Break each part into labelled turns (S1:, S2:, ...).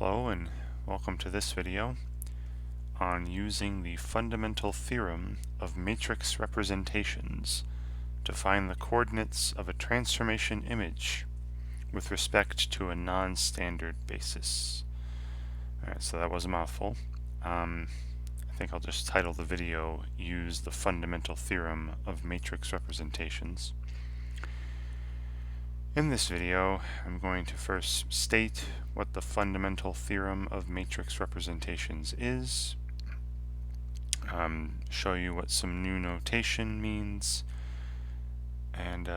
S1: Hello and welcome to this video on using the fundamental theorem of matrix representations to find the coordinates of a transformation image with respect to a non-standard basis. Alright, so that was a mouthful. I think I'll just title the video Use the Fundamental Theorem of Matrix Representations. In this video, I'm going to first state what the fundamental theorem of matrix representations is, show you what some new notation means, and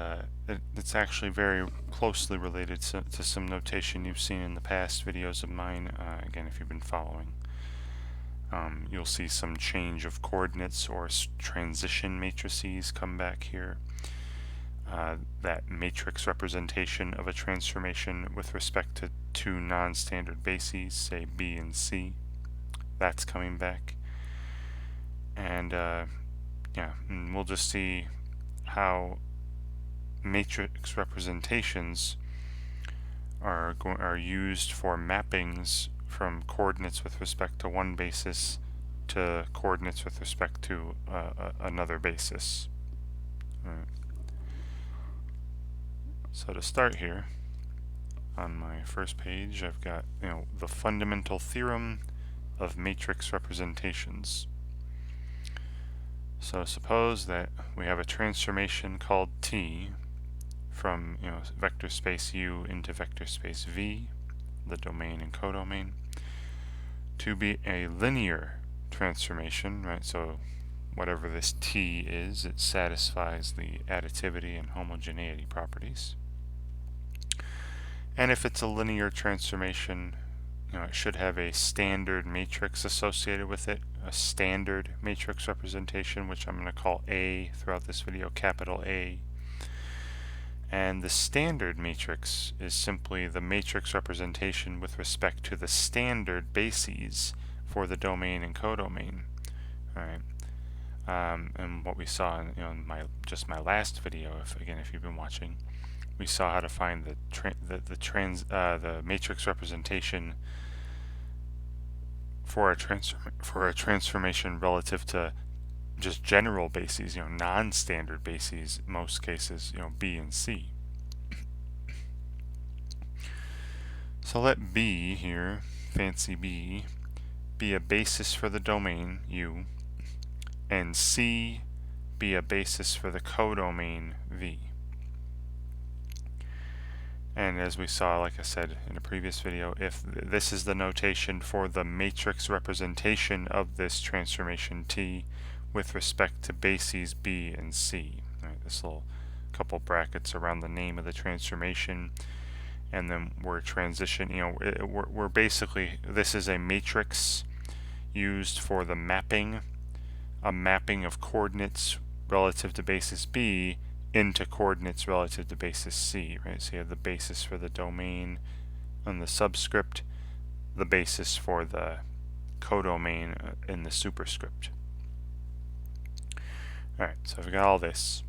S1: it's actually very closely related to some notation you've seen in the past videos of mine. Again, if you've been following, you'll see some change of coordinates or transition matrices come back here. That matrix representation of a transformation with respect to two non-standard bases, say B and C, that's coming back. And and we'll just see how matrix representations are used for mappings from coordinates with respect to one basis to coordinates with respect to another basis. Right. So to start here, on my first page, I've got the fundamental theorem of matrix representations. So suppose that we have a transformation called T from vector space U into vector space V, the domain and codomain, to be a linear transformation, right? So whatever this T is, it satisfies the additivity and homogeneity properties. And if it's a linear transformation, it should have a standard matrix associated with it, a standard matrix representation, which I'm going to call A throughout this video, capital A. And the standard matrix is simply the matrix representation with respect to the standard bases for the domain and codomain. All right. And what we saw in my last video, if you've been watching, we saw how to find the matrix representation for a transformation relative to just general bases, non-standard bases, most cases, B and C. So let B here, fancy B, be a basis for the domain U, and C be a basis for the codomain V. And as we saw, like I said in a previous video, if this is the notation for the matrix representation of this transformation T with respect to bases B and C. Right, this little couple brackets around the name of the transformation, and then we're we're basically, this is a matrix used for the mapping, a mapping of coordinates relative to basis B into coordinates relative to basis C, right? So you have the basis for the domain on the subscript, the basis for the codomain in the superscript. Alright, so I've got all this.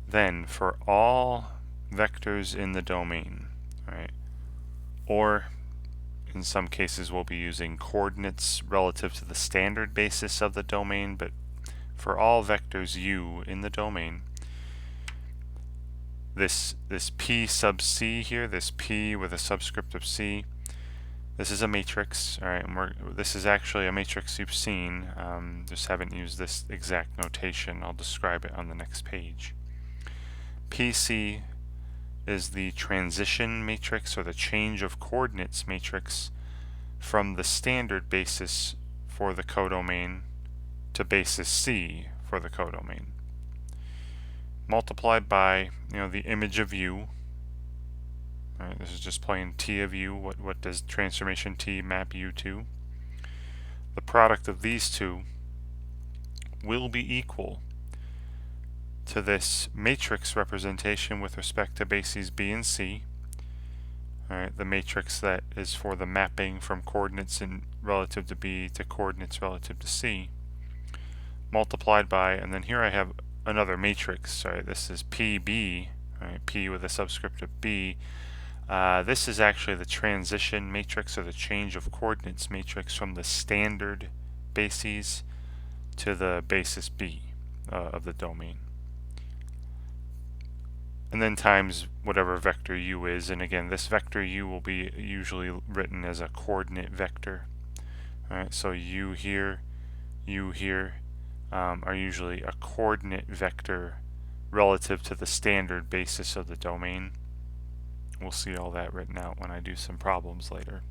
S1: Then for all vectors in the domain, right, or in some cases we'll be using coordinates relative to the standard basis of the domain, but for all vectors U in the domain, this P sub C here, this P with a subscript of C, this is a matrix, all right, and this is actually a matrix you've seen, just haven't used this exact notation. I'll describe it on the next page. PC is the transition matrix, or the change of coordinates matrix, from the standard basis for the codomain to basis C for the codomain, multiplied by the image of U. Right, this is just plain T of U. What does transformation T map U to? The product of these two will be equal to this matrix representation with respect to bases B and C. Alright, the matrix that is for the mapping from coordinates relative to B to coordinates relative to C, multiplied by, and then here I have another matrix. Sorry, this is PB, right, P with a subscript of B, This is actually the transition matrix, or the change of coordinates matrix, from the standard bases to the basis B of the domain. And then times whatever vector u is, and again this vector u will be usually written as a coordinate vector. Alright, so u here are usually a coordinate vector relative to the standard basis of the domain. We'll see all that written out when I do some problems later.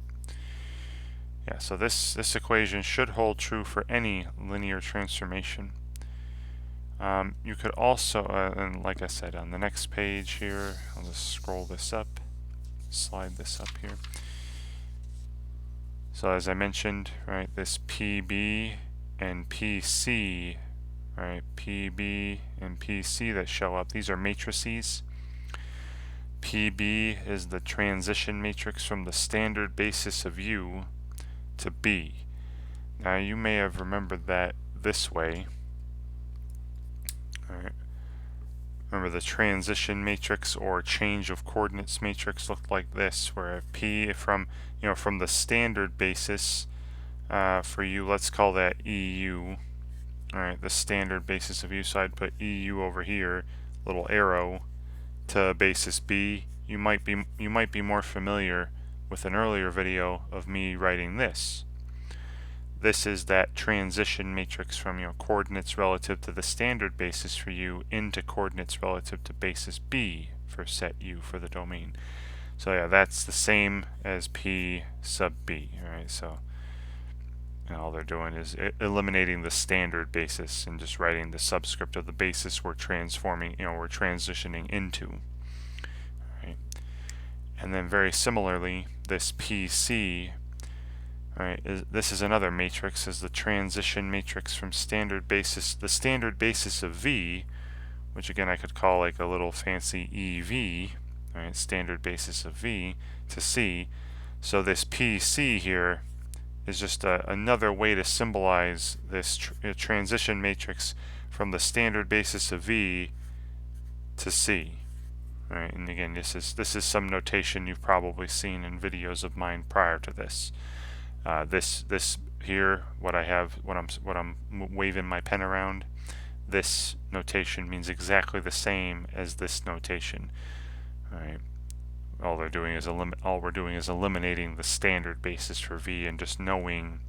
S1: Yeah, so this equation should hold true for any linear transformation. You could also, and like I said, on the next page here, I'll just scroll this up, slide this up here. So as I mentioned, right, this PB and PC, right, PB and PC that show up, these are matrices. PB is the transition matrix from the standard basis of U to B. Now you may have remembered that this way. Alright. Remember the transition matrix or change of coordinates matrix looked like this, where P from the standard basis for U, let's call that EU. Alright, the standard basis of U, so I'd put EU over here, little arrow, to basis B. You might be more familiar with an earlier video of me writing this. This is that transition matrix from coordinates relative to the standard basis for U into coordinates relative to basis B for set U for the domain. So yeah, that's the same as P sub B. Alright, so all they're doing is eliminating the standard basis and just writing the subscript of the basis we're transforming, we're transitioning into. Alright. And then very similarly, this PC, this is another matrix, is the transition matrix from standard basis, the standard basis of V, which again I could call like a little fancy EV, standard basis of V, to C. So this PC here is just another way to symbolize this transition matrix from the standard basis of V to C. Right, and again, this is some notation you've probably seen in videos of mine prior to this. This here, what I'm waving my pen around, this notation means exactly the same as this notation. All right. All we're doing is eliminating the standard basis for V and just knowing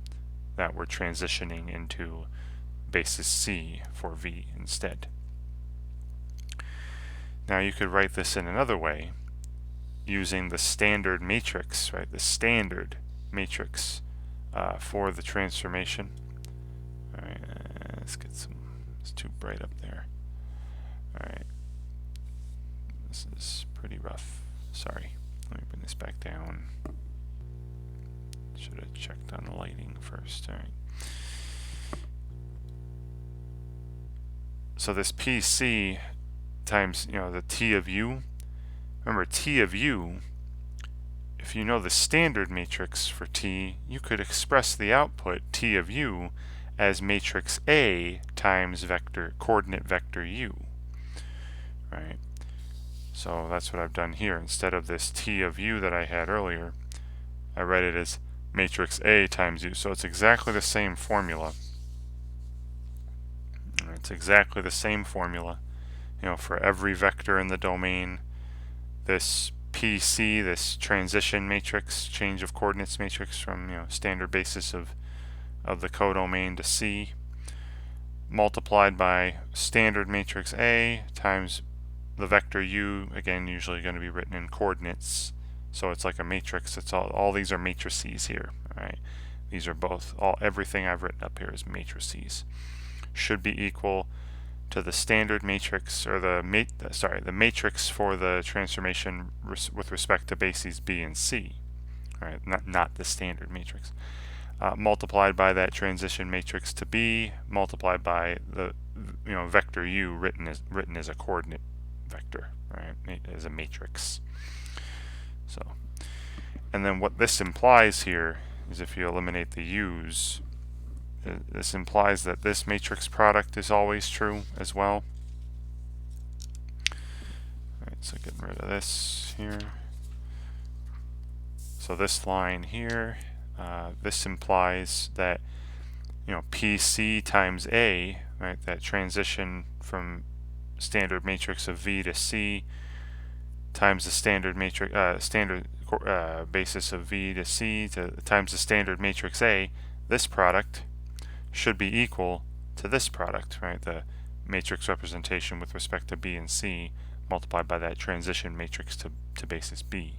S1: that we're transitioning into basis C for V instead. Now you could write this in another way using the standard matrix, right? The standard matrix for the transformation. All right, let's get some. It's too bright up there. All right, this is pretty rough. Sorry. Let me bring this back down. Should have checked on the lighting first. All right. So this PC times the T of U. Remember T of U. If you know the standard matrix for T, you could express the output T of U as matrix A times coordinate vector U. Right. So that's what I've done here. Instead of this T of U that I had earlier, I read it as matrix A times U. So it's exactly the same formula. It's exactly the same formula. For every vector in the domain, this PC, this transition matrix, change of coordinates matrix from standard basis of the codomain to C, multiplied by standard matrix A times the vector U, again usually going to be written in coordinates, so it's like a matrix. It's all these are matrices here. All right, these are everything I've written up here is matrices. Should be equal to the standard matrix, or the matrix for the transformation with respect to bases B and C. All right, not the standard matrix. Multiplied by that transition matrix to B, multiplied by the vector U written as a coordinate vector, right, as a matrix. So, and then what this implies here is if you eliminate the U's, this implies that this matrix product is always true as well. Alright, so getting rid of this here. So this line here, this implies that, you know, PC times A, right, that transition from standard matrix of V to C times the standard matrix, basis of V to C times the standard matrix A, this product should be equal to this product, right, the matrix representation with respect to B and C multiplied by that transition matrix to basis B.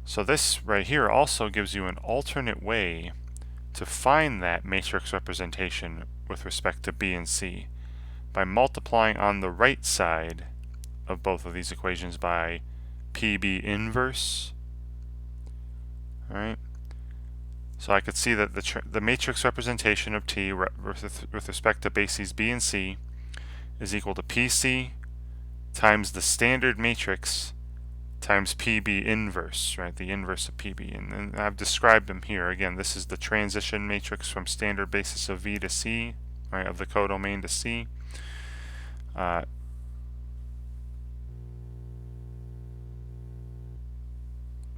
S1: So this right here also gives you an alternate way to find that matrix representation with respect to B and C by multiplying on the right side of both of these equations by PB inverse. Alright, so I could see that the matrix representation of T with respect to bases B and C is equal to PC times the standard matrix times PB inverse, right, the inverse of PB. And I've described them here. Again, this is the transition matrix from standard basis of V to C, right, of the codomain to C. The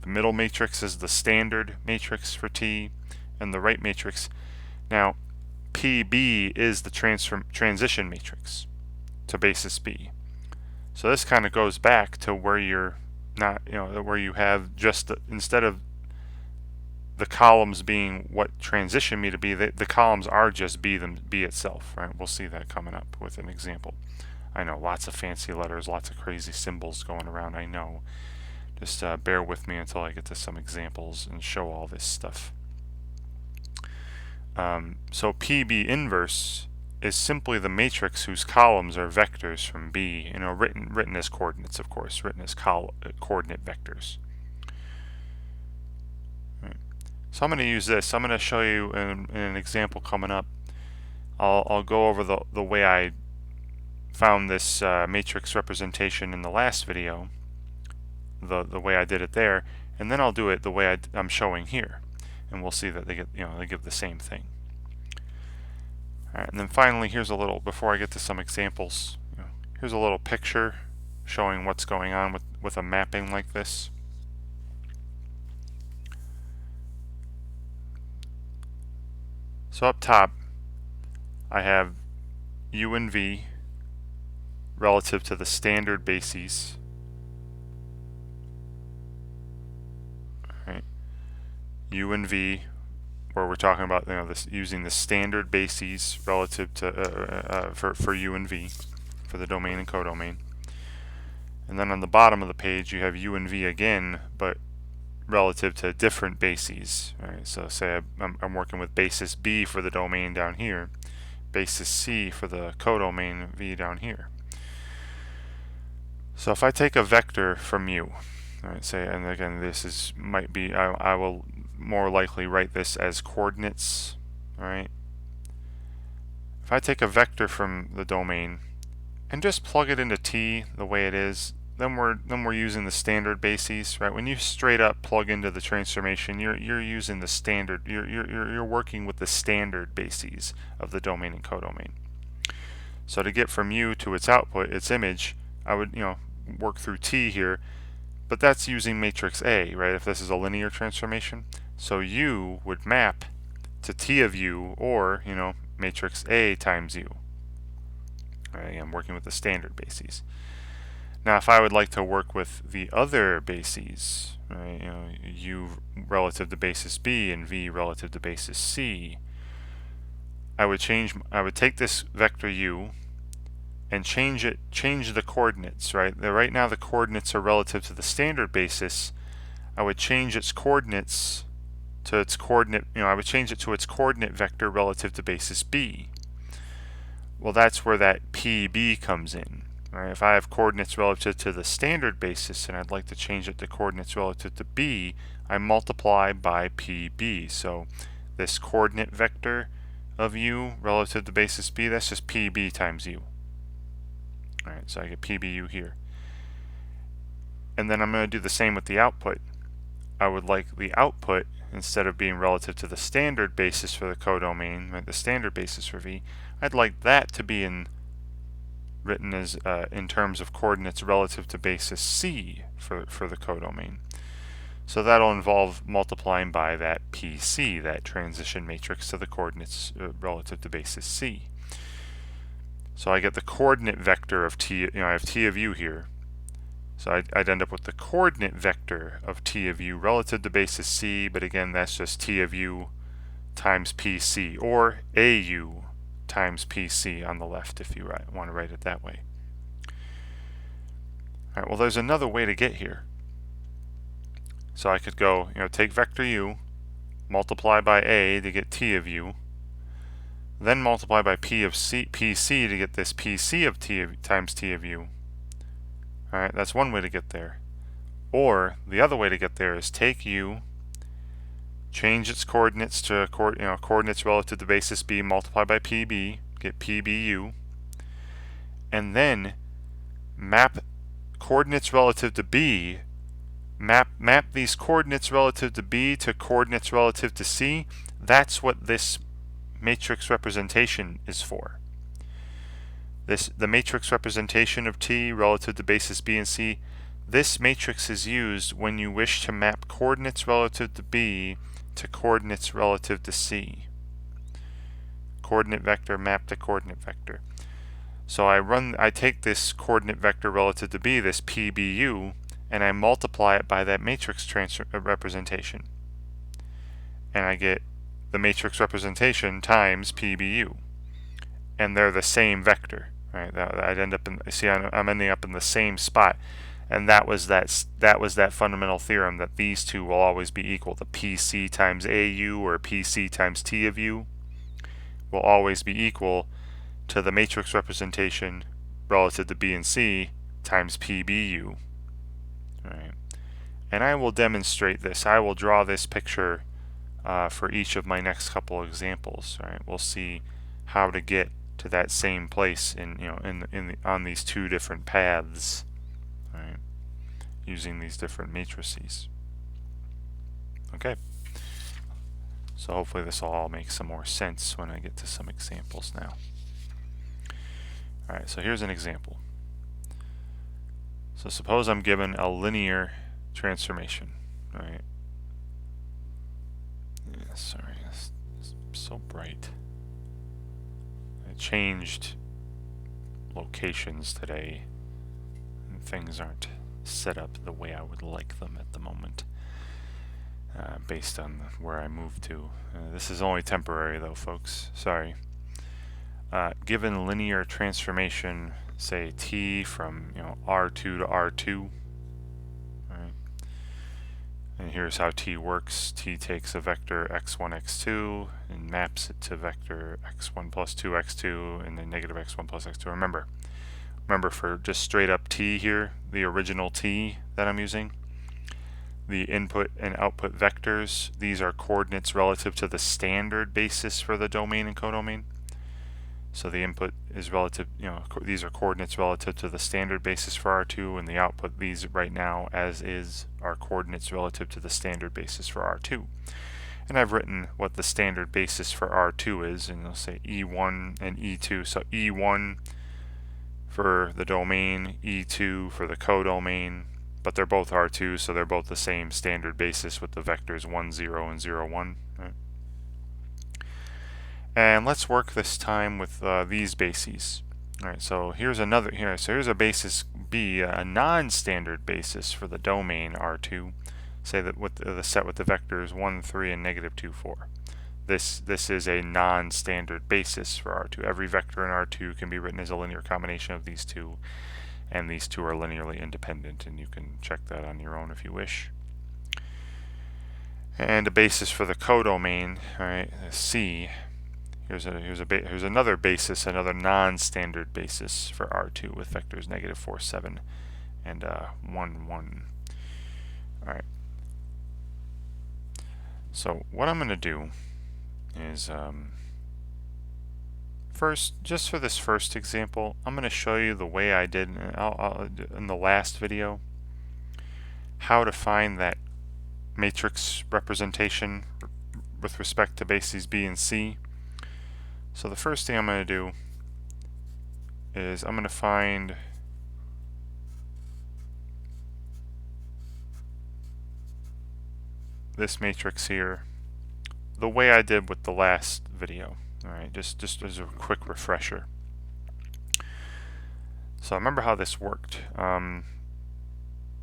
S1: middle matrix is the standard matrix for T, and the right matrix. Now, PB is the transition matrix to basis B. So this kind of goes back to where you're not, you know, where you have just instead of the columns being what transition me to be, the columns are just B itself, right? We'll see that coming up with an example. I know, lots of fancy letters, lots of crazy symbols going around, I know. Just bear with me until I get to some examples and show all this stuff. So PB inverse is simply the matrix whose columns are vectors from B, you know, written as coordinates, of course, written as coordinate vectors. Right. So I'm going to use this. I'm going to show you in an example coming up. I'll go over the way I found this matrix representation in the last video, the way I did it there, and then I'll do it the way I'm showing here, and we'll see that they give the same thing. Alright, and then finally, here's a little, before I get to some examples, here's a little picture showing what's going on with a mapping like this. So up top, I have U and V relative to the standard bases. Alright, U and V, where we're talking about, you know, this using the standard bases relative to for U and V for the domain and codomain. And then on the bottom of the page you have U and V again, but relative to different bases. Right? So say I'm working with basis B for the domain down here, basis C for the codomain V down here. So if I take a vector from U, right, say, and again this might be, I will more likely write this as coordinates. Alright, if I take a vector from the domain and just plug it into T the way it is, then we're using the standard bases, right? When you straight up plug into the transformation, you're using the standard, you're working with the standard bases of the domain and codomain. So to get from U to its output, its image, I would, you know, work through T here, but that's using matrix A, right? If this is a linear transformation. So U would map to T of U, or, you know, matrix A times U. Right, I'm working with the standard bases. Now if I would like to work with the other bases, right, you know, U relative to basis B and V relative to basis C, I would take this vector U and change the coordinates, right? Right now the coordinates are relative to the standard basis. I would change its coordinates to its coordinate, you know, I would change it to its coordinate vector relative to basis B. Well, that's where that PB comes in. Right? If I have coordinates relative to the standard basis and I'd like to change it to coordinates relative to B, I multiply by PB. So this coordinate vector of U relative to basis B, that's just PB times U. Alright, so I get PBU here. And then I'm going to do the same with the output. I would like the output, instead of being relative to the standard basis for the codomain, right, the standard basis for V, I'd like that to be written as in terms of coordinates relative to basis C for the codomain. So that'll involve multiplying by that PC, that transition matrix, to the coordinates relative to basis C. So I get the coordinate vector of t, I have t of u here. So I'd end up with the coordinate vector of t of u relative to basis C, but again, that's just t of u times PC, or AU times PC on the left if you want to write it that way. All right, well, there's another way to get here. So I could go, take vector u, multiply by A to get t of u, then multiply by P of C, PC to get this PC of t of, times t of u. All right, that's one way to get there. Or the other way to get there is take u, change its coordinates to coordinates relative to basis B, multiply by PB, get PBU, and then map coordinates relative to B, map these coordinates relative to B to coordinates relative to C. That's what this matrix representation is for. The matrix representation of T relative to basis B and C, this matrix is used when you wish to map coordinates relative to B to coordinates relative to C. Coordinate vector mapped to coordinate vector. So I take this coordinate vector relative to B, this PBU, and I multiply it by that matrix representation. And I get the matrix representation times PBU. And they're the same vector, right? I'd end up I'm ending up in the same spot. And that was that fundamental theorem that these two will always be equal. The PC times AU, or PC times T of U, will always be equal to the matrix representation relative to B and C times PBU. Right. And I will demonstrate this. I will draw this picture for each of my next couple examples. Right. We'll see how to get to that same place on these two different paths. Right, using these different matrices. Okay, so hopefully this will all make some more sense when I get to some examples now. Alright, so here's an example. So suppose I'm given a linear transformation. Right? Yeah, sorry, it's so bright. I changed locations today. Things aren't set up the way I would like them at the moment, based on where I moved to. This is only temporary though, folks. Sorry. Given linear transformation, say t from R2 to R2, right? And here's how t works. T takes a vector x1, x2 and maps it to vector x1 plus 2, x2 and then negative x1 plus x2. Remember, for just straight up t here, the original t that I'm using, the input and output vectors, these are coordinates relative to the standard basis for the domain and codomain. So the input is relative, these are coordinates relative to the standard basis for R2, and the output, these right now as is, are coordinates relative to the standard basis for R2. And I've written what the standard basis for R2 is, and I'll say E1 and E2. So E1 for the domain, E2 for the codomain, but they're both R2, so they're both the same standard basis with the vectors 1, 0, and 0, 1. Right? And let's work this time with these bases. All right, so here's another here. So here's a basis B, a non-standard basis for the domain R2. Say that with the set with the vectors 1, 3, and negative 2, 4. This is a non-standard basis for R2. Every vector in R2 can be written as a linear combination of these two, and these two are linearly independent, and you can check that on your own if you wish. And a basis for the codomain, all right, C. Here's another basis, another non-standard basis for R2 with vectors negative 4, 7, and 1, 1. All right. So what I'm going to do is first, just for this first example, I'm going to show you the way I did in the last video, how to find that matrix representation with respect to bases B and C. So the first thing I'm going to do is I'm going to find this matrix here the way I did with the last video. Alright, just as a quick refresher. So remember how this worked.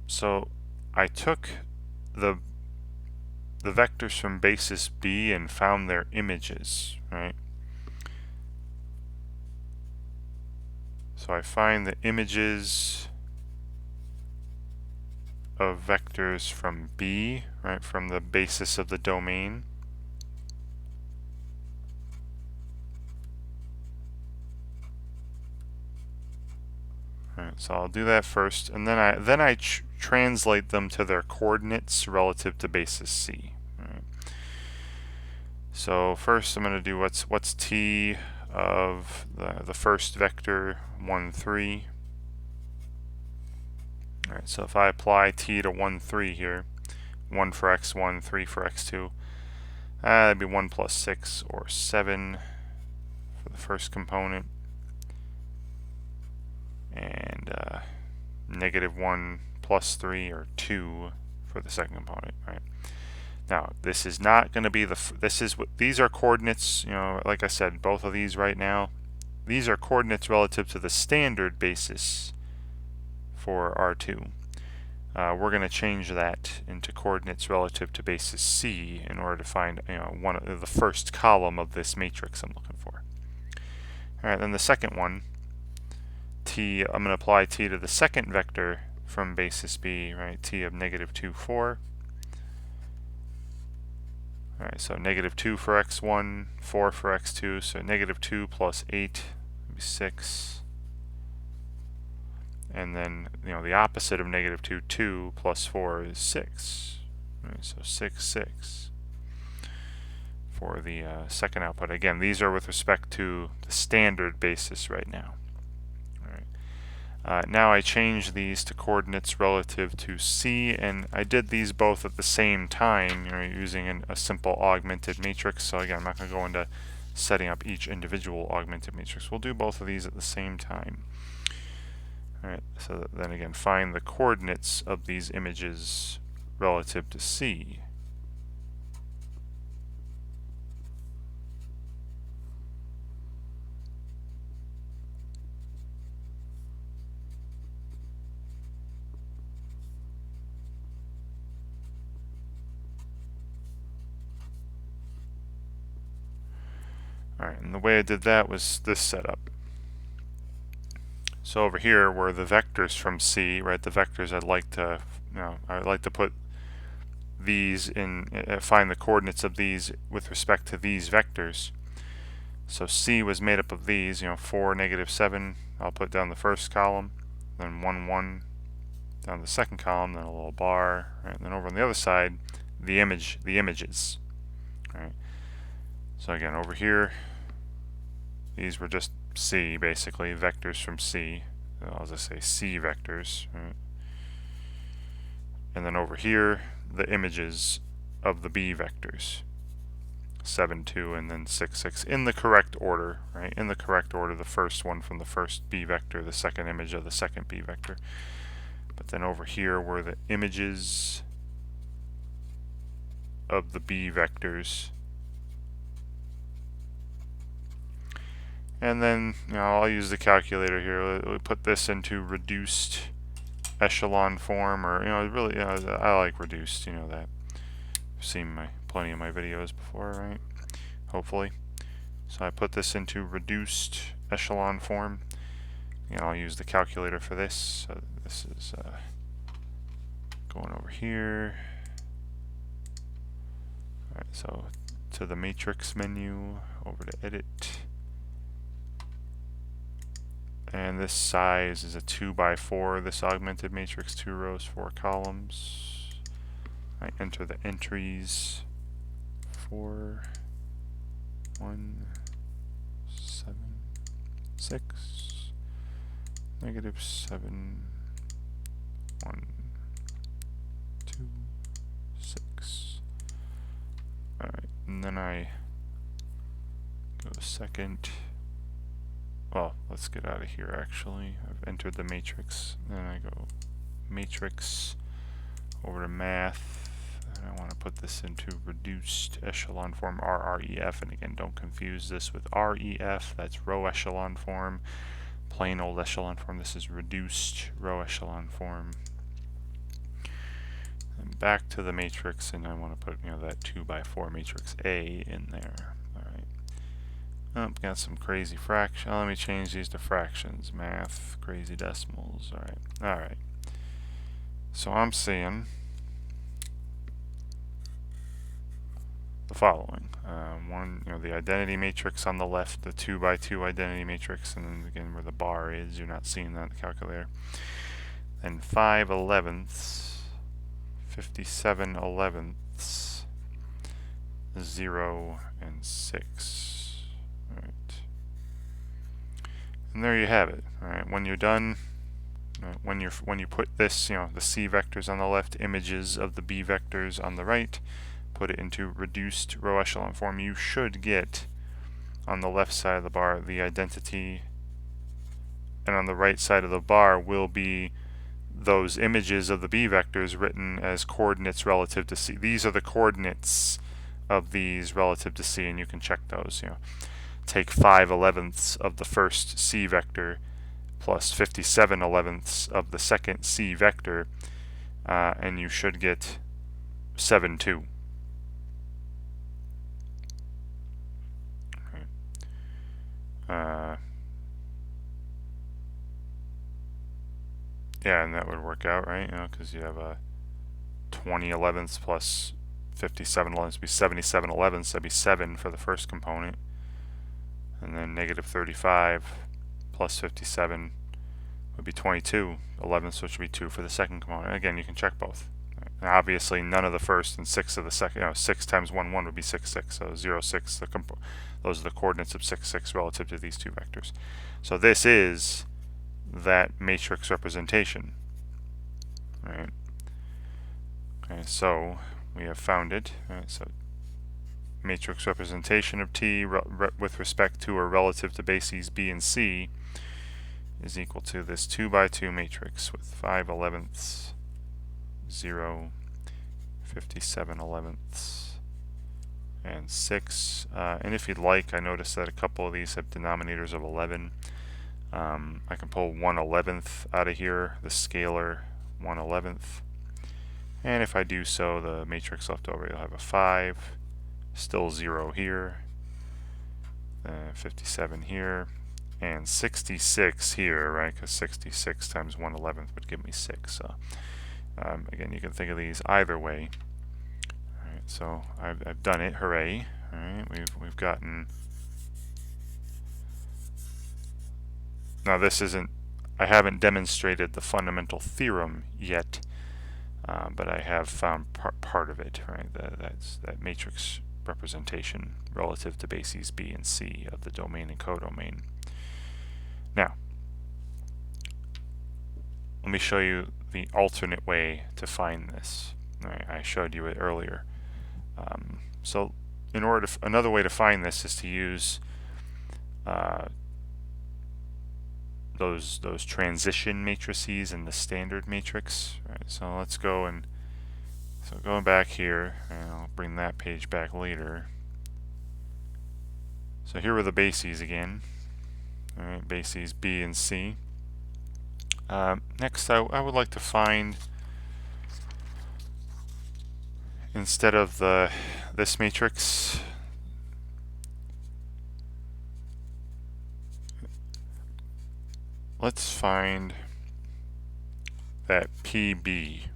S1: So I took the vectors from basis B and found their images, right? So I find the images of vectors from B, right, from the basis of the domain. Alright, so I'll do that first, and then I translate them to their coordinates relative to basis C. Right. So first I'm going to do what's t of the first vector 1, 3. Alright, so if I apply t to 1, 3 here, 1 for x1, 3 for x2, that'd be 1 plus 6 or 7 for the first component, and -1 plus 3 or 2 for the second component, right? Now, this is not going to be these are coordinates, you know, like I said, both of these right now, these are coordinates relative to the standard basis for R2. We're going to change that into coordinates relative to basis C in order to find, you know, one of the first column of this matrix I'm looking for. All right, then the second one, t, I'm going to apply t to the second vector from basis B, right? T of -2, 4. All right, so -2 for x1, 4 for x2, so -2 plus 8 would be 6. And then, you know, the opposite of -2, 2 plus 4 is 6. Right, so 6, 6 for the second output. Again, these are with respect to the standard basis right now. All right. Now I change these to coordinates relative to C, and I did these both at the same time, you know, using a simple augmented matrix. So again, I'm not going to go into setting up each individual augmented matrix. We'll do both of these at the same time. Alright, so then again, find the coordinates of these images relative to C. Alright, and the way I did that was this setup. So over here were the vectors from C, right? The vectors I'd like to, you know, I'd like to put these in, find the coordinates of these with respect to these vectors. So C was made up of these, you know, 4, -7. I'll put down the first column, then 1, 1 down the second column, then a little bar, right? And then over on the other side, the images. Right. So again, over here, these were just C, basically, vectors from C. I'll just say C vectors. Right? And then over here, the images of the B vectors. 7, 2, and then 6, 6, in the correct order, right? In the correct order, the first one from the first B vector, the second image of the second B vector. But then over here were the images of the B vectors. And then, you know, I'll use the calculator here. We'll put this into reduced echelon form, or, you know, really, you know, I like reduced, you know that. You've seen plenty of my videos before, right? Hopefully. So I put this into reduced echelon form, and I'll use the calculator for this. So this is going over here. Alright, so to the matrix menu, over to edit. And this size is a 2 by 4, this augmented matrix, 2 rows, 4 columns. I enter the entries. 4, 1, 7, 6, -7, 1, 2, 6. Alright, and then I go second. Well, let's get out of here actually. I've entered the matrix. Then I go matrix, over to math, and I want to put this into reduced echelon form, RREF, and again, don't confuse this with REF, that's row echelon form, plain old echelon form. This is reduced row echelon form. And back to the matrix, and I want to put, you know, that 2x4 matrix A in there. Alright. Oh, got some crazy fraction. Let me change these to fractions. Math, crazy decimals. Alright. So I'm seeing the following. One, you know, the identity matrix on the left, the 2x2 identity matrix, and then again where the bar is, you're not seeing that in the calculator. And 5/11ths, 57/11ths, 0, and 6. Alright. And there you have it. Alright, when you're done, when you put this, you know, the C vectors on the left, images of the B vectors on the right, put it into reduced row echelon form, you should get on the left side of the bar the identity, and on the right side of the bar will be those images of the B vectors written as coordinates relative to C. These are the coordinates of these relative to C, and you can check those. You know, take 5/11ths of the first C vector plus 57/11ths of the second C vector, and you should get 7, 2. Yeah, and that would work out, right? You know, because you have a 20/11ths plus 57/11ths would be 77/11ths. That'd be 7 for the first component, and then -35 plus 57 would be 22/11ths, which would be 2 for the second component. Again, you can check both. Now, obviously, none of the first and 6 of the second. You know, 6 times 1, 1 would be 6, 6. So 0, 6. Those are the coordinates of 6, 6 relative to these two vectors. So this is that matrix representation, right? Okay, so we have found it. Right, so matrix representation of T with respect to or relative to bases B and C is equal to this 2x2 matrix with 5/11ths, 0, 57/11ths, and 6. And if you'd like, I noticed that a couple of these have denominators of 11. I can pull 1/11th out of here, the scalar 1/11th. And if I do so, the matrix left over, you'll have a 5, still 0 here, 57 here, and 66 here, right? Because 66 times 1/11th would give me 6. So again, you can think of these either way. All right, so I've done it. Hooray! All right, we've gotten. Now this isn't. I haven't demonstrated the fundamental theorem yet, but I have found part of it. Right, that's that matrix representation relative to bases B and C of the domain and codomain. Now, let me show you the alternate way to find this. Right, I showed you it earlier. So, in order to another way to find this is to use those transition matrices in the standard matrix. Right, so let's go and going back here, and I'll bring that page back later. So here are the bases again. All right, bases B and C. Next, I would like to find, instead of this matrix, let's find that PB.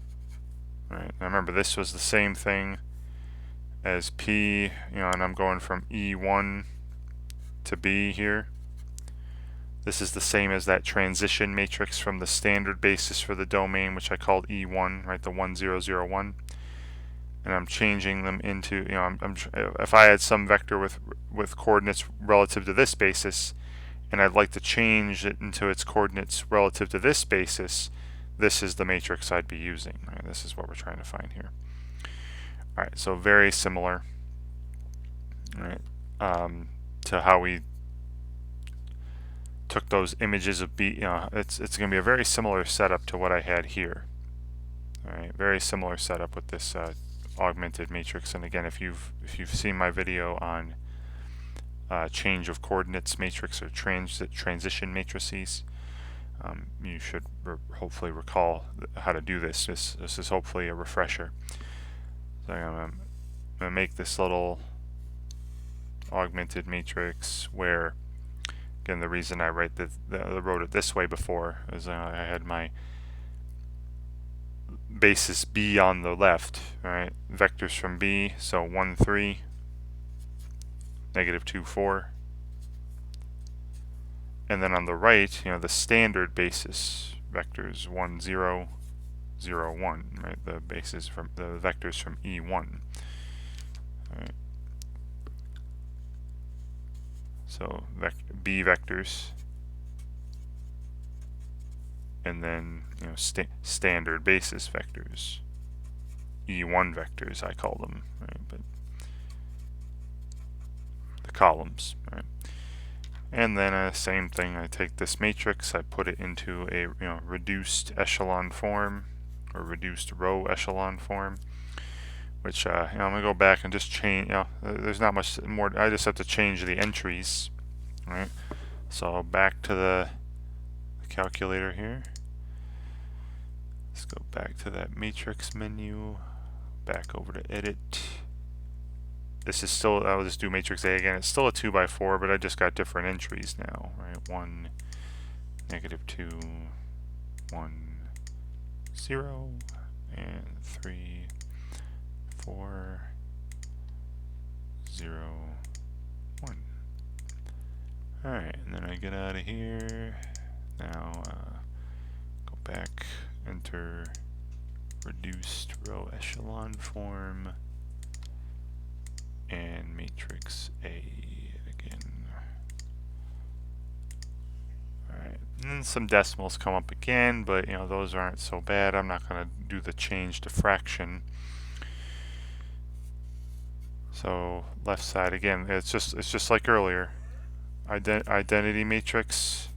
S1: Right. Now remember, this was the same thing as P, you know, and I'm going from E1 to B here. This is the same as that transition matrix from the standard basis for the domain, which I called E1, right, the 1, 0, 0, 1. And I'm changing them into, you know, if I had some vector with coordinates relative to this basis, and I'd like to change it into its coordinates relative to this basis, this is the matrix I'd be using. Right? This is what we're trying to find here. All right, so very similar, right, to how we took those images of B. You know, it's going to be a very similar setup to what I had here. All right, very similar setup with this augmented matrix. And again, if you've seen my video on change of coordinates matrix or transition matrices, you should hopefully recall how to do this. This is hopefully a refresher. So I'm going to make this little augmented matrix where, again, the reason I wrote it this way before is I had my basis B on the left, right? Vectors from B, so 1, 3, negative 2, 4. And then on the right, the standard basis vectors 1, 0, 0, 1, right? The basis from the vectors from E1. Right. So B vectors, and then standard basis vectors, E1 vectors I call them, right? But the columns, right? And then same thing. I take this matrix, I put it into a reduced echelon form or reduced row echelon form, which I'm gonna go back and just change. There's not much more. I just have to change the entries, right? So back to the calculator here. Let's go back to that matrix menu. Back over to edit. This is still, I'll just do matrix A again. It's still a 2x4, but I just got different entries now, right? 1, negative 2, 1, 0, and 3, 4, 0, 1. Alright, and then I get out of here. Now, go back, enter reduced row echelon form, and matrix A again. Alright, and then some decimals come up again, but those aren't so bad. I'm not going to do the change to fraction. So left side again, it's just like earlier. Identity matrix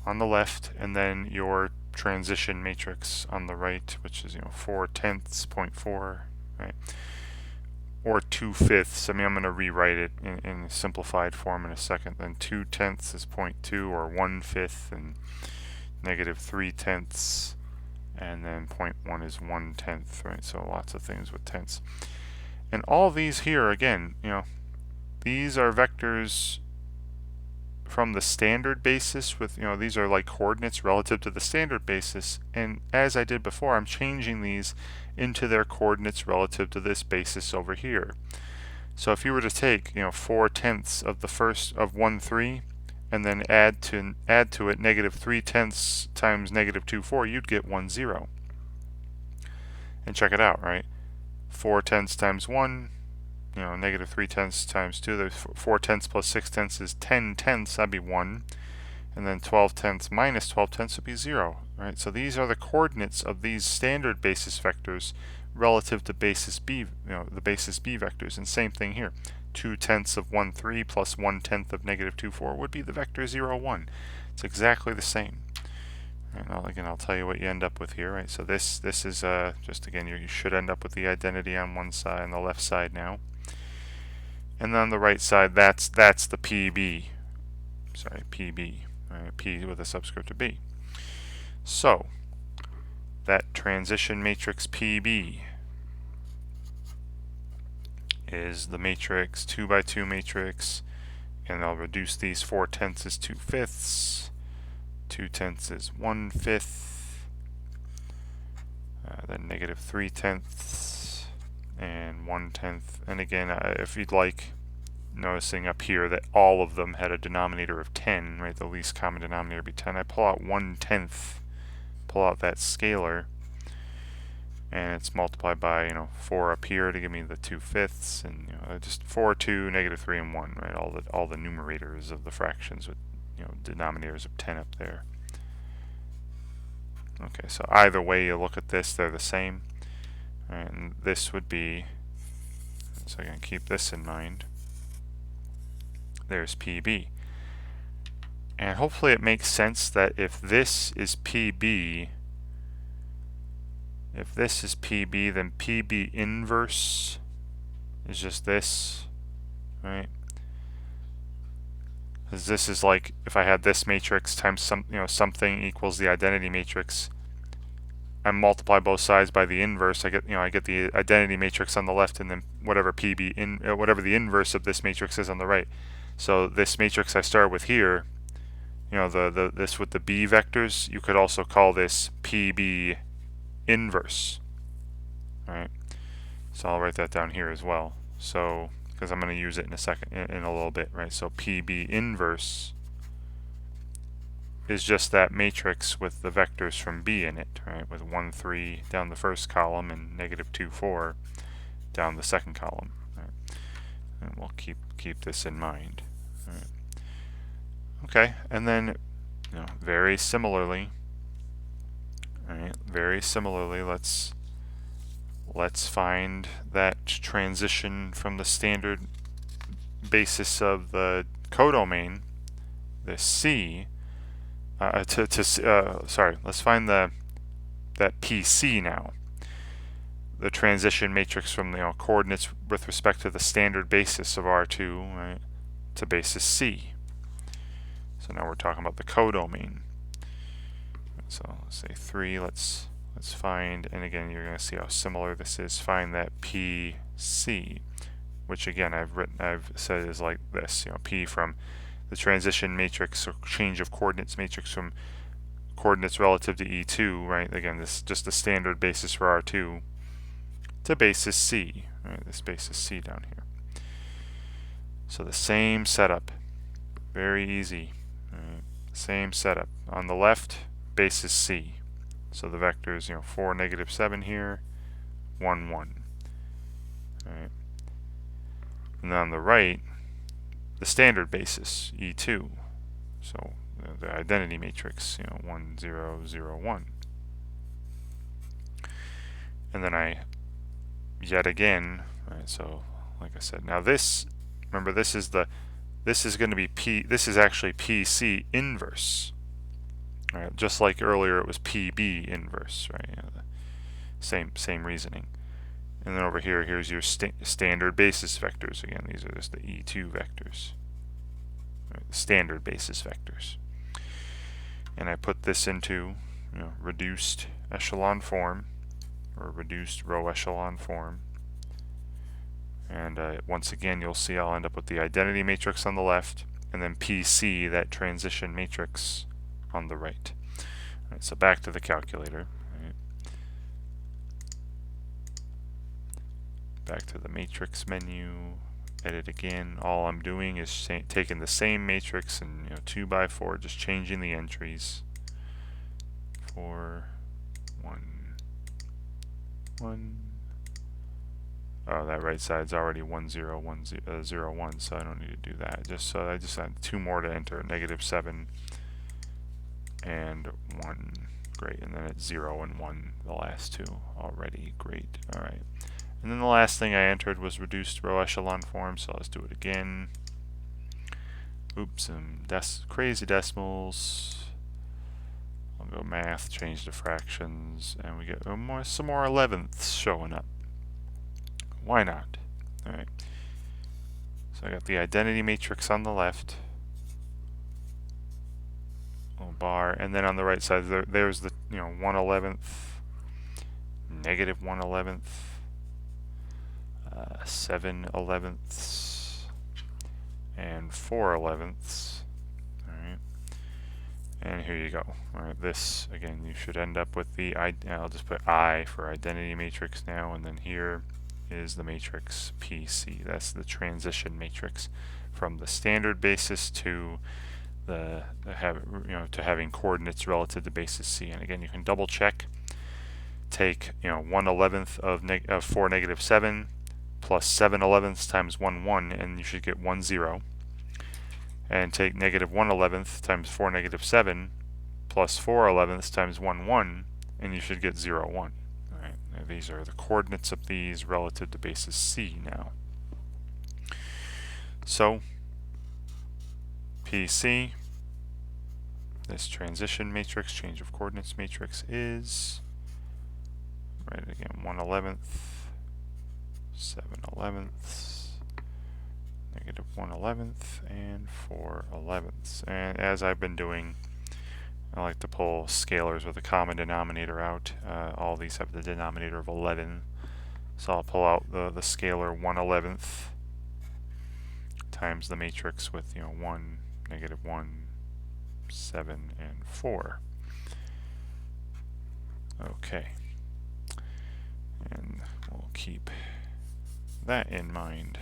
S1: on the left, and then your transition matrix on the right, which is 4 tenths, 0.4, right? Or 2/5. I mean, I'm going to rewrite it in a simplified form in a second. Then 2 tenths is 0.2, or 1/5, and negative 3 tenths, and then 0.1 is 1 tenth, right? So lots of things with tenths. And all these here, again, these are vectors from the standard basis with, these are like coordinates relative to the standard basis. And as I did before, I'm changing these into their coordinates relative to this basis over here. So if you were to take, 4 tenths of the first of 1, 3, and then add to it negative 3 tenths times negative 2, 4, you'd get 1, 0. And check it out, right? 4 tenths times 1, negative 3 tenths times 2, there's 4 tenths plus 6 tenths is 10 tenths, that'd be 1. And then 12 tenths minus 12 tenths would be 0, right? So these are the coordinates of these standard basis vectors relative to basis B, the basis B vectors. And same thing here. 2 tenths of 1, 3 plus 1 tenth of negative 2, 4 would be the vector 0, 1. It's exactly the same. And I'll tell you what you end up with here, right? So this is just, again, you should end up with the identity on one side, on the left side now. And then on the right side, that's the PB. Sorry, PB. P with a subscript of B. So that transition matrix PB is the matrix 2x2 matrix, and I'll reduce these 4 tenths is 2/5, 2 tenths is 1/5, then negative 3 tenths and 1 tenth. And again, if you'd like, noticing up here that all of them had a denominator of 10, right? The least common denominator would be 10. I pull out 1 tenth, pull out that scalar, and it's multiplied by 4 up here to give me the 2/5, and just 4, 2, negative 3, and 1, right? All the numerators of the fractions with denominators of 10 up there. Okay, so either way you look at this, they're the same, and this would be, so I'm going to keep this in mind. There's PB. And hopefully it makes sense that if this is PB, if this is PB, then PB inverse is just this, right? Because this is like if I had this matrix times something equals the identity matrix. I multiply both sides by the inverse. I get the identity matrix on the left, and then whatever whatever the inverse of this matrix is on the right. So this matrix I start with here, this with the B vectors, you could also call this PB inverse. All right. So I'll write that down here as well. So because I'm going to use it in a second, in a little bit, right? So PB inverse is just that matrix with the vectors from B in it, right? With 1, 3 down the first column and negative 2, 4 down the second column. Right? And we'll keep this in mind. Right? Okay, and then very similarly, let's find that transition from the standard basis of the codomain, the C. Let's find that PC now. The transition matrix from the coordinates with respect to the standard basis of R2, right, to basis C. So now we're talking about the codomain. So let's say 3. Let's find, and again you're going to see how similar this is. Find that PC, which again I've said is like this. P from the transition matrix or change of coordinates matrix from coordinates relative to E2, right? Again, this is just the standard basis for R2 to basis C, right? This basis C down here. So the same setup, very easy. Right? Same setup. On the left, basis C. So the vectors, 4, negative 7 here, 1, 1. Right? And then on the right, the standard basis, E2. So the identity matrix, 1, 0, 0, 1. And then I, yet again, right, so like I said, now this, remember this is going to be this is actually PC inverse. Right, just like earlier it was PB inverse, right? Same reasoning. And then over here, here's your standard basis vectors. Again, these are just the E2 vectors, right? Standard basis vectors. And I put this into reduced echelon form, or reduced row echelon form. And once again, you'll see I'll end up with the identity matrix on the left, and then PC, that transition matrix, on the right. All right, so back to the calculator. Right. Back to the matrix menu, edit again. All I'm doing is taking the same matrix and 2 by 4, just changing the entries. 4, 1, 1. Oh, that right side's already 1, 0, 1, 0, 1, so I don't need to do that. I just had 2 more to enter, negative 7 and 1. Great, and then it's 0 and 1, the last 2 already. Great. All right. And then the last thing I entered was reduced row echelon form, so let's do it again. Oops, some crazy decimals. I'll go math, change the fractions, and we get some more 11ths showing up. Why not? All right. So I got the identity matrix on the left, little bar, and then on the right side there's the 1/11th, negative 1/11th, 7/11ths, and 4/11ths. All right. And here you go. All right. This again, you should end up with the I'll just put I for identity matrix now, and then here is the matrix PC. That's the transition matrix from the standard basis to having coordinates relative to basis C. And again, you can double check. Take 1/11th of 4, negative 7 plus 7/11ths times 1, 1, and you should get 1, 0. And take negative 1/11th times 4, negative 7 plus 4/11ths times 1, 1, and you should get 0, 1. These are the coordinates of these relative to basis C now. So, PC, this transition matrix, change of coordinates matrix, is write it again, 1/11, 7/11, negative 1/11, and 4/11. And as I've been doing, I like to pull scalars with a common denominator out. All these have the denominator of 11. So I'll pull out the scalar 1/11 times the matrix with 1, negative 1, 7, and 4. Okay. And we'll keep that in mind.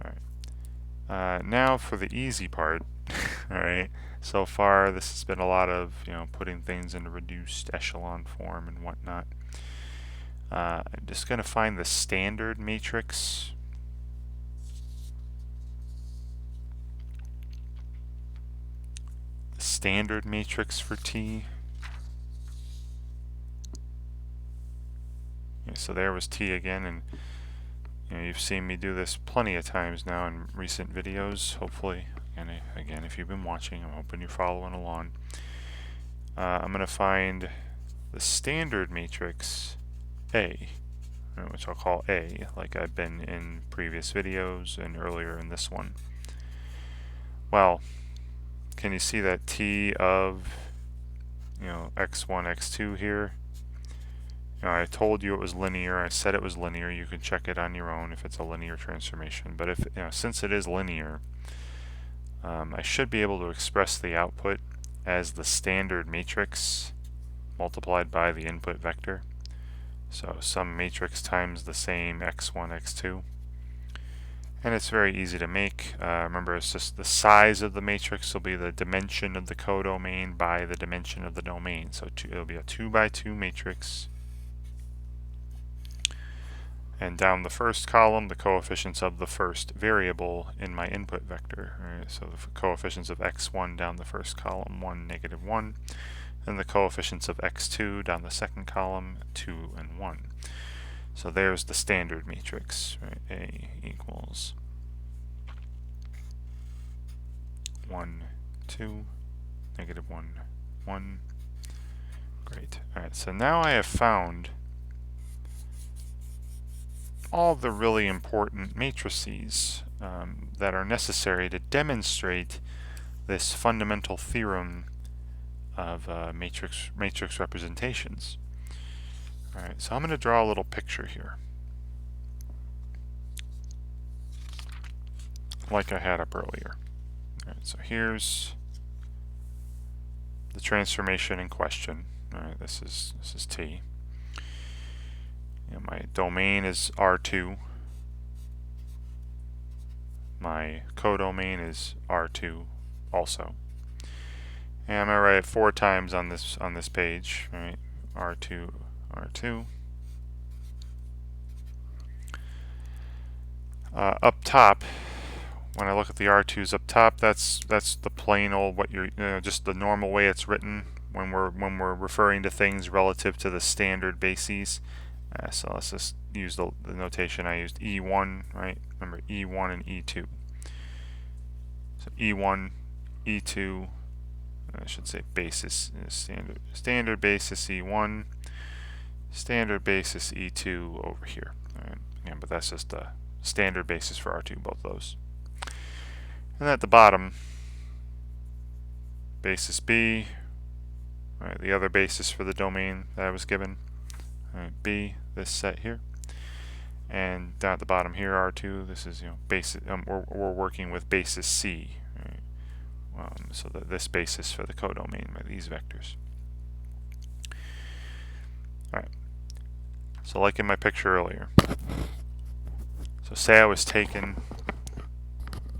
S1: Alright. Now for the easy part. Alright. So far this has been a lot of putting things into reduced echelon form and whatnot. I'm just going to find the standard matrix. The standard matrix for T. So there was T again, and you've seen me do this plenty of times now in recent videos, hopefully. And again, if you've been watching, I'm hoping you're following along. I'm going to find the standard matrix A, which I'll call A, like I've been in previous videos and earlier in this one. Well, can you see that T of x1, x2 here? I told you it was linear. I said it was linear. You can check it on your own if it's a linear transformation. But if since it is linear, I should be able to express the output as the standard matrix multiplied by the input vector. So some matrix times the same x1, x2. And it's very easy to make. Remember, it's just the size of the matrix will be the dimension of the codomain by the dimension of the domain. So it'll be a 2 by 2 matrix. And down the first column, the coefficients of the first variable in my input vector. Right? So the coefficients of x1 down the first column, 1, negative 1. And the coefficients of x2 down the second column, 2 and 1. So there's the standard matrix. Right? A equals 1, 2, negative 1, 1. Great. Alright, so now I have found all the really important matrices that are necessary to demonstrate this fundamental theorem of matrix representations. Alright, so I'm going to draw a little picture here, like I had up earlier. Alright, so here's the transformation in question. Alright, this is T. My domain is R2. My codomain is R2 also. And I'm going to write it 4 times on this page, right? R2, R2. Up top, when I look at the R2s up top, that's the plain old just the normal way it's written when we're referring to things relative to the standard bases. So let's just use the notation I used, E1, right? Remember E1 and E2. So E1, E2, I should say basis, standard basis E1, standard basis E2 over here. Right? Yeah, but that's just the standard basis for R2, both of those. And at the bottom, basis B, right, the other basis for the domain that I was given, right, B, this set here. And down at the bottom here, R2, this is basis. We're working with basis C, right? So this basis for the codomain by these vectors. All right. So like in my picture earlier. So say I was taking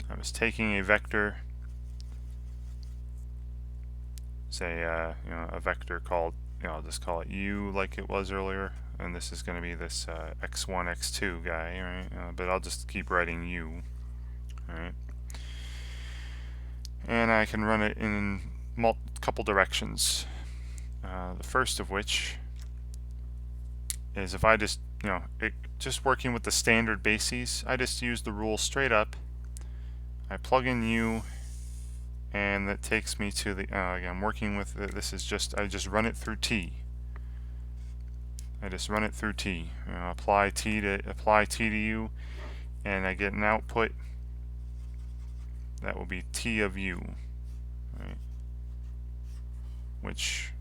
S1: a vector, say a vector called, I'll just call it U like it was earlier, and this is going to be this x1, x2 guy, right? But I'll just keep writing U, right? And I can run it in a couple directions. The first of which is if I just, just working with the standard bases, I just use the rule straight up. I plug in U, and that takes me to the, again, I'm working with, this is just, I just run it through T. I just run it through T. Apply T to U, and I get an output that will be T of U, right? Which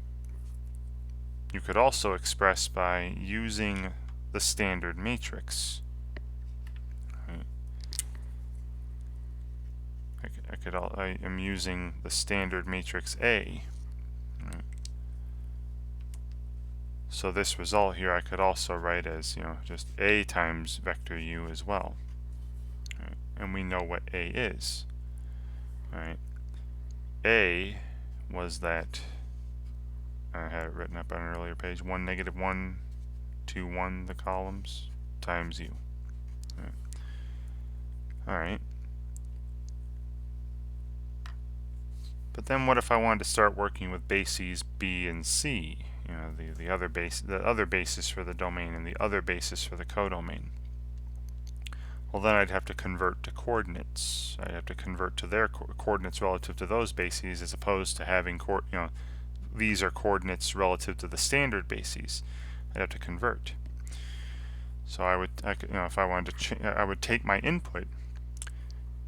S1: you could also express by using the standard matrix. Right? I am using the standard matrix A. Right? So this result here I could also write as, just A times vector U as well. Right? And we know what A is. Right? A was that, I had it written up on an earlier page, 1, negative 1, 2, 1, the columns, times U. Alright. But then what if I wanted to start working with bases B and C? The other basis for the domain and the other basis for the codomain. Well, then I'd have to convert to coordinates. I'd have to convert to their coordinates relative to those bases, as opposed to having these are coordinates relative to the standard bases. I'd have to convert. So if I wanted to, I would take my input,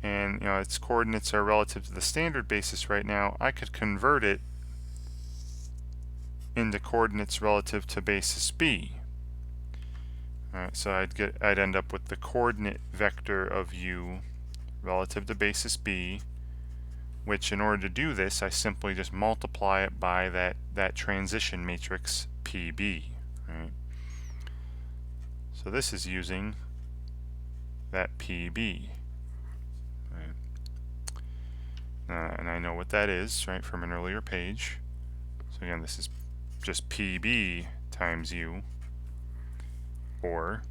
S1: and its coordinates are relative to the standard basis right now. I could convert it into coordinates relative to basis B. Alright, so I'd end up with the coordinate vector of U relative to basis B, which, in order to do this, I simply just multiply it by that transition matrix PB. Right? So this is using that PB. Right? And I know what that is, right, from an earlier page. So again, this is just PB times U, or,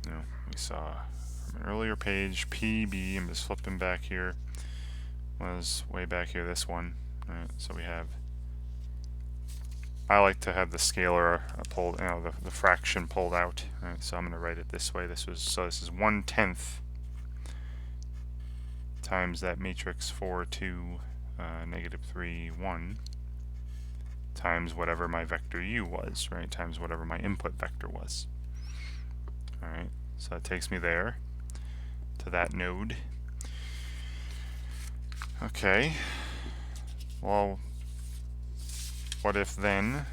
S1: we saw from an earlier page, PB, I'm just flipping back here, was way back here, this one. Right? So we have, I like to have the scalar pulled, the fraction pulled out. Right? So I'm going to write it this way. This is 1/10 times that matrix 4, 2, negative 3, 1, times whatever my vector U was, right? Times whatever my input vector was. Alright, so that takes me there, to that node. Okay, well, what if then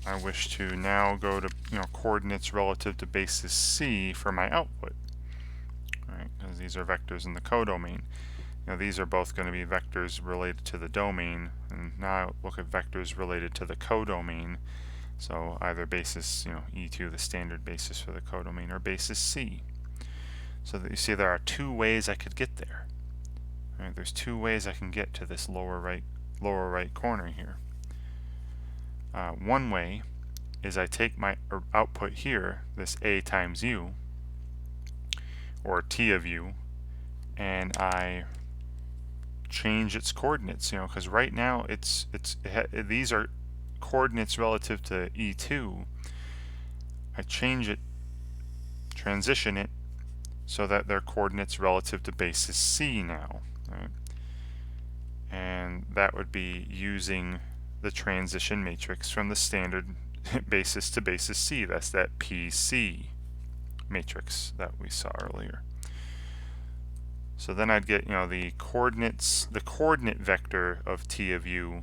S1: I wish to now go to coordinates relative to basis C for my output, right? Because these are vectors in the codomain. These are both going to be vectors related to the domain, and now look at vectors related to the codomain. So either basis, E2, the standard basis for the codomain, or basis C. So that you see there are two ways I could get there. Right? There's two ways I can get to this lower right corner here. One way is I take my output here, this A times U, or T of U, and I change its coordinates, because right now these are coordinates relative to E2. I change it, transition it, so that they're coordinates relative to basis C now, right? And that would be using the transition matrix from the standard basis to basis C. That's that PC matrix that we saw earlier. So then I'd get, the coordinate vector of T of U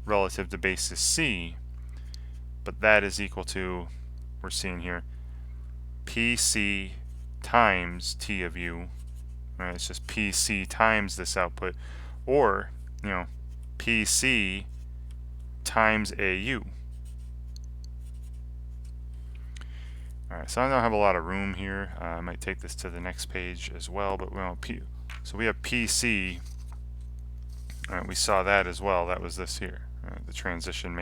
S1: relative to basis C, but that is equal to, we're seeing here, PC times T of U. Right? It's just PC times this output, or, PC times AU. Alright, so I don't have a lot of room here. I might take this to the next page as well, but so we have PC. Alright, we saw that as well. That was this here. The transition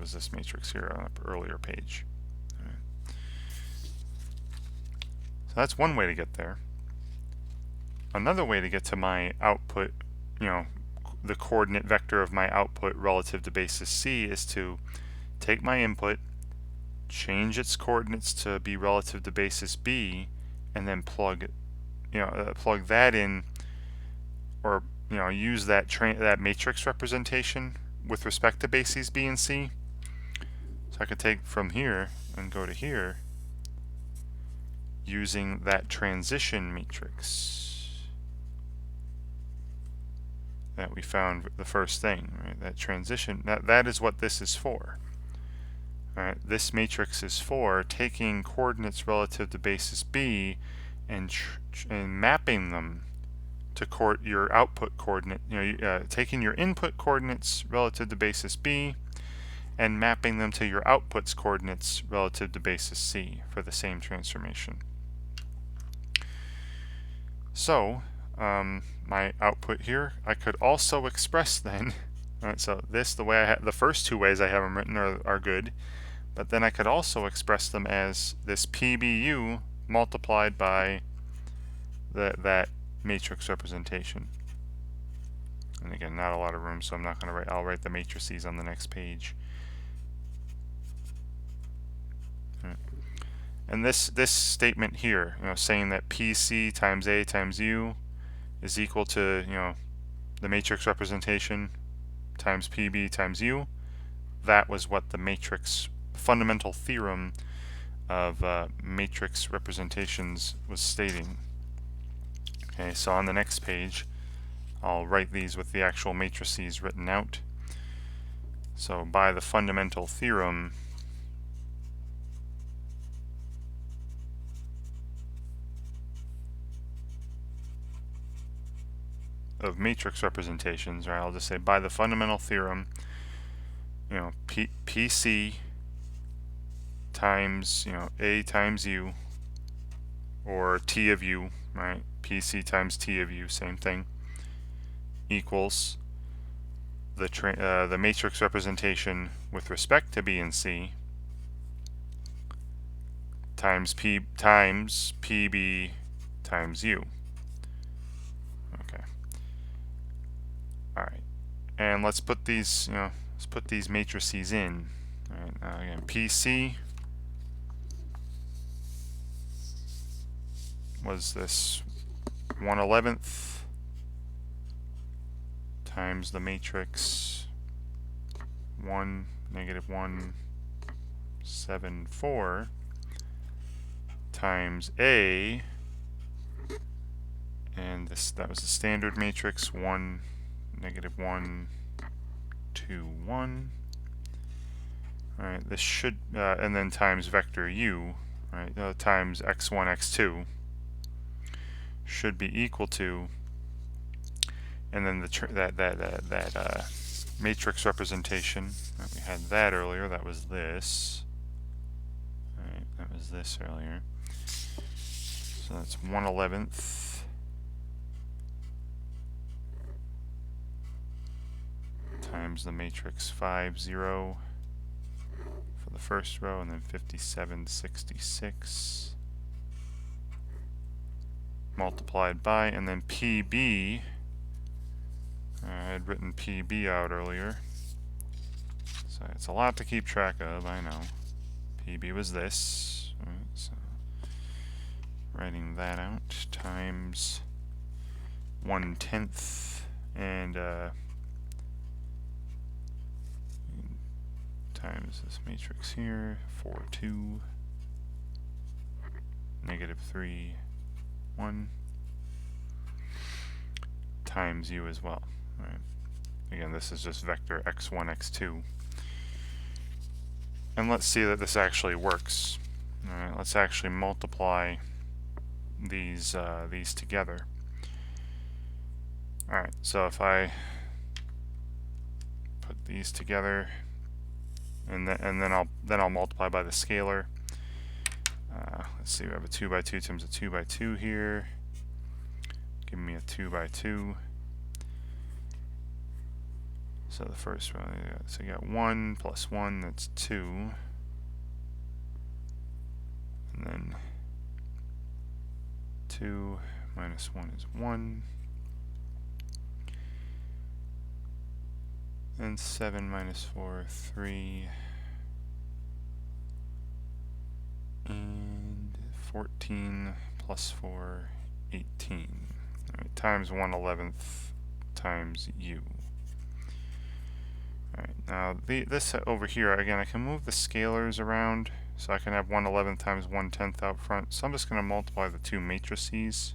S1: was this matrix here on an earlier page. Right. So that's one way to get there. Another way to get to my output, the coordinate vector of my output relative to basis C, is to take my input, change its coordinates to be relative to basis B, and then plug that in or use that matrix representation with respect to bases B and C. So I could take from here and go to here using that transition matrix that we found the first thing, right? That transition, that is what this is for. All right, this matrix is for taking coordinates relative to basis B and mapping them to your output coordinate, taking your input coordinates relative to basis B and mapping them to your output's coordinates relative to basis C for the same transformation. So my output here, I could also express then, right, so the way the first two ways I have them written are good, but then I could also express them as this PBU multiplied by that matrix representation. And again, not a lot of room, so I'm not going to write, I'll write the matrices on the next page. Right. And this statement here, saying that PC times A times U is equal to, the matrix representation times PB times U, that was what the matrix fundamental theorem of matrix representations was stating. Okay, so on the next page, I'll write these with the actual matrices written out. So by the fundamental theorem of matrix representations, right, I'll just say by the fundamental theorem, PC times, A times U, or T of U, right, PC times T of U, same thing, equals the matrix representation with respect to B and C times PB times U. Okay. All right. And let's put these, matrices in. All right. Now again, PC was this 1/11th times the matrix 1, -1, 7, 4 times A, and that was the standard matrix 1, -1, 2, 1. All right, this should and then times vector U, right, times x1, x2 should be equal to, and then that matrix representation, we had that earlier, that was this. Alright, that was this earlier. So that's 1/11th times the matrix 5, 0 for the first row, and then 57, 66 multiplied by, and then PB, I had written PB out earlier, so it's a lot to keep track of, I know. PB was this, right, so writing that out, times 1/10, and times this matrix here, 4, 2, -3, 1, times U as well. Right. Again, this is just vector x1, x2. And let's see that this actually works. All right, let's actually multiply these together. All right, so if I put these together, and then I'll multiply by the scalar. Let's see, we have a 2 by 2 times a 2 by 2 here. Give me a 2 by 2. So the first one, so you got 1 plus 1, that's 2. And then 2 minus 1 is 1. And 7 minus 4, 3. And 14 plus 4, 18. All right, times 1/11th times u. Alright, now this over here, again, I can move the scalars around, so I can have 1/11 times 1/10 out front. So I'm just going to multiply the two matrices.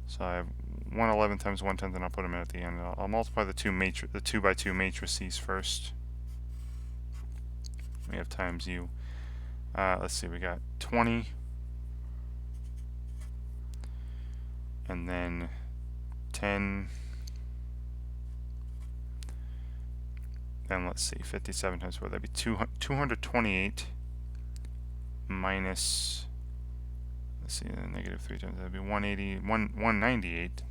S1: So I have 1/11 times 1/10, and I'll put them in at the end. I'll multiply the 2 by 2 matrices first. We have times u. Let's see, we got 20, and then 10. Then let's see, 57 times 4, that'd be 228 minus, let's see, negative 3 times, that'd be 198.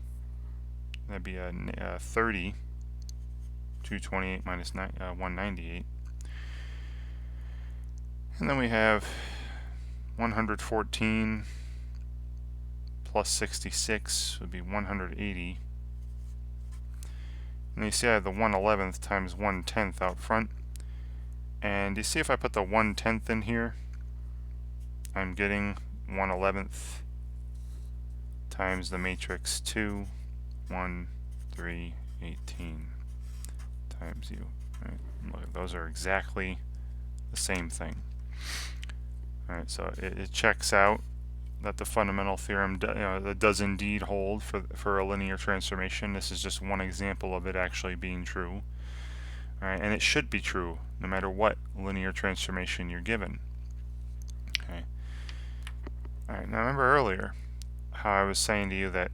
S1: That'd be 30. 228 minus 198. And then we have 114 plus 66 would be 180. And you see I have the 1/11 times 1/10 out front. And you see if I put the 1/10 in here, I'm getting 1/11 times the matrix 2, 1, 3, 18 times u. Right? Look, those are exactly the same thing. Alright, so it checks out that the fundamental theorem that does indeed hold for a linear transformation. This is just one example of it actually being true. Alright, and it should be true no matter what linear transformation you're given. Okay. Alright, now remember earlier how I was saying to you that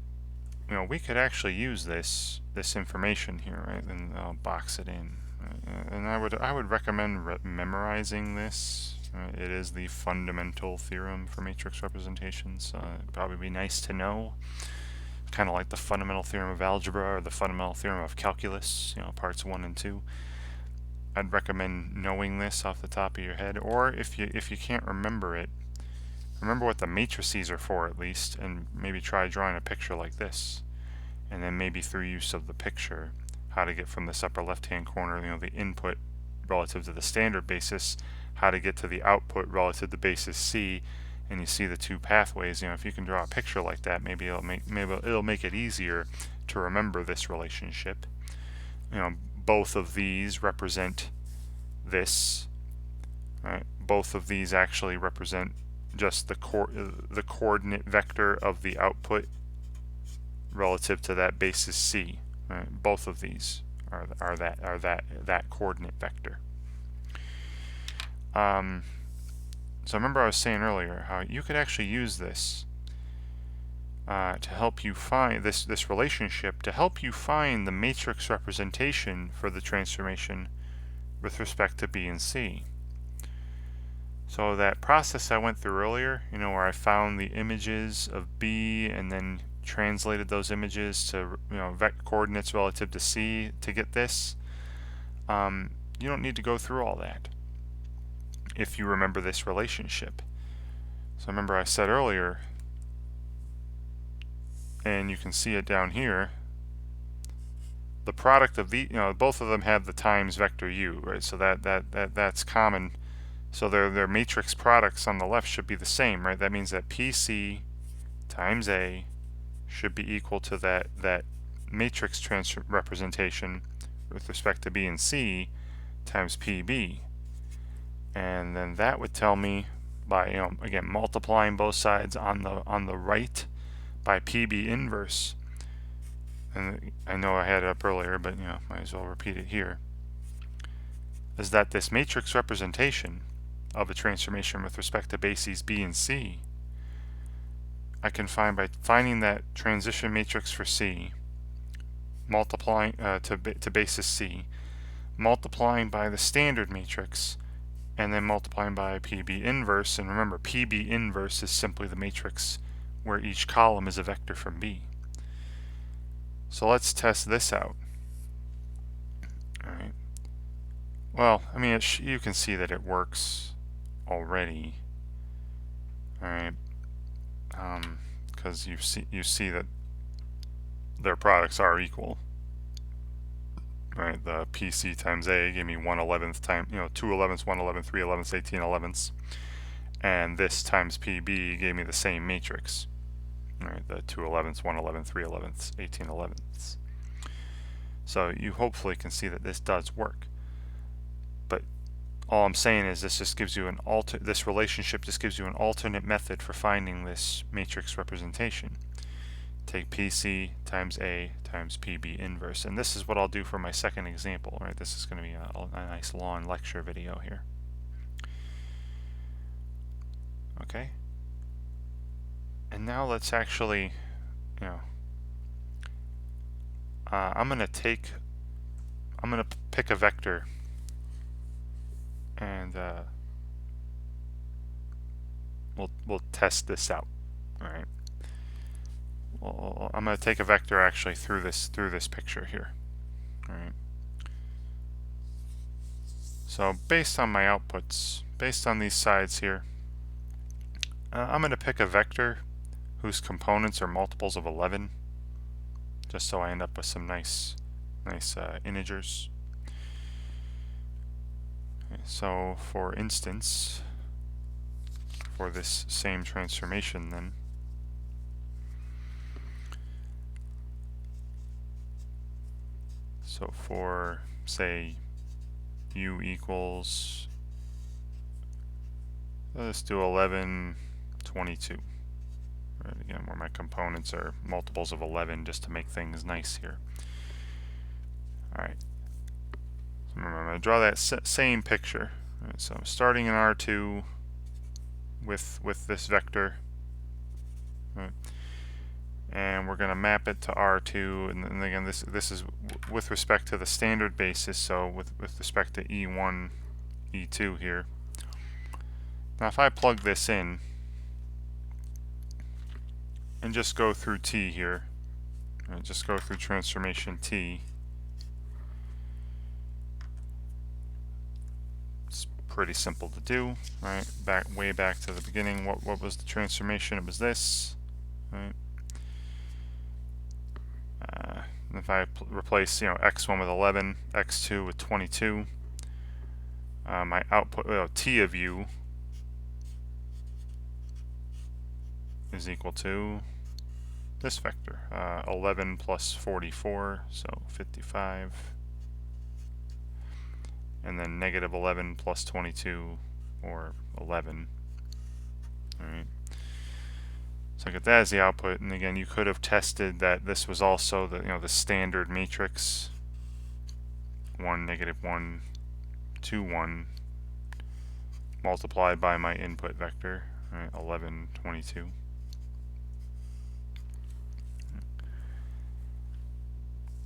S1: we could actually use this information here, right? And I'll box it in. Right? And I would recommend memorizing this. It is the fundamental theorem for matrix representations. It'd probably be nice to know, kind of like the fundamental theorem of algebra or the fundamental theorem of calculus, parts 1 and 2. I'd recommend knowing this off the top of your head, or if you can't remember it, remember what the matrices are for at least, and maybe try drawing a picture like this, and then maybe through use of the picture, how to get from this upper left-hand corner, the input relative to the standard basis, how to get to the output relative to basis C, and you see the two pathways. If you can draw a picture like that, maybe it'll make it easier to remember this relationship. Both of these represent this. Right? Both of these actually represent just the coordinate vector of the output relative to that basis C. Right? Both of these are that coordinate vector. So remember I was saying earlier how you could actually use this to help you find this relationship, to help you find the matrix representation for the transformation with respect to B and C. So that process I went through earlier, where I found the images of B and then translated those images to vector coordinates relative to C to get this, you don't need to go through all that if you remember this relationship. So remember I said earlier, and you can see it down here, the product of the both of them have the times vector u, right? So that's common. So their matrix products on the left should be the same, right? That means that PC times A should be equal to that matrix representation with respect to B and C times PB. And then that would tell me by again multiplying both sides on the right by PB inverse. And I know I had it up earlier, but might as well repeat it here. Is that this matrix representation of a transformation with respect to bases B and C, I can find by finding that transition matrix for C, multiplying to basis C, multiplying by the standard matrix, and then multiplying by PB inverse. And remember, PB inverse is simply the matrix where each column is a vector from B. So let's test this out. Alright. Well, I mean, you can see that it works already. Alright. Because you see that their products are equal. Right, the PC times A gave me 1/11 times, 2 11ths, 1 11th, 3 11ths, 18 11ths, and this times PB gave me the same matrix. right? The 2 elevenths, 1 11th, 3 elevenths, 18 elevenths. So you hopefully can see that this does work. But all I'm saying is this just gives you this relationship just gives you an alternate method for finding this matrix representation. Take PC times A times PB inverse. And this is what I'll do for my second example, right? This is going to be a nice long lecture video here. Okay. And now let's actually, I'm going to pick a vector and we'll test this out. All right. Well, I'm going to take a vector actually through this picture here. All right. So based on my outputs, based on these sides here, I'm going to pick a vector whose components are multiples of 11, just so I end up with some nice integers. Okay, so for instance, for this same transformation then, so for say u equals, let's do 11, 22. Right, again, where my components are multiples of 11, just to make things nice here. Alright, so remember, I'm going to draw that same picture. Right, so I'm starting in R2 with this vector, right, and we're going to map it to R2, and again this is with respect to the standard basis, so with respect to E1, E2 here. Now if I plug this in and just go through T here, right, just go through transformation T, it's pretty simple to do, right? Way back to the beginning, what was the transformation? It was this, right? If I replace x1 with 11, x2 with 22, my output, T of u is equal to this vector, 11 plus 44, so 55, and then negative 11 plus 22, or 11. All right. So I get that as the output, and again, you could have tested that this was also the standard matrix, 1, negative 1, 2, 1, multiplied by my input vector, right, 11, 22.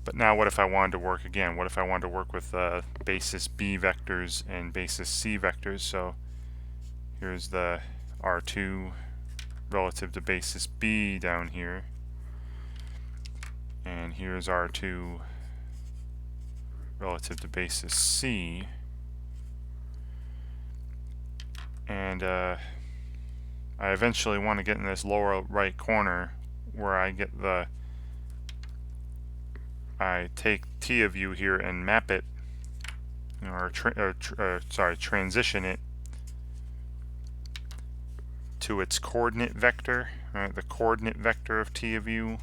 S1: But now what if I wanted to work again? What if I wanted to work with basis B vectors and basis C vectors? So here's the R2 relative to basis B down here, and here's R2 relative to basis C, and I eventually want to get in this lower right corner where I take T of u here and map it, transition it to its coordinate vector, right, the coordinate vector of T of u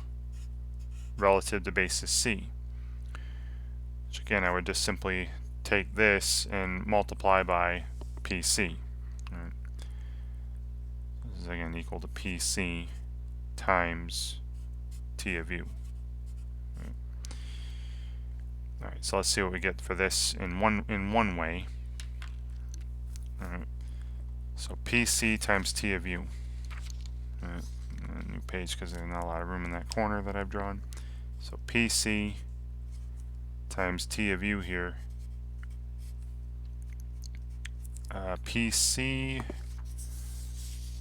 S1: relative to basis C. Which again, I would just simply take this and multiply by PC. Right. This is again equal to PC times T of u. Alright, so let's see what we get for this in one way. Alright. So PC times T of u. New page because there's not a lot of room in that corner that I've drawn. So PC times T of u here. PC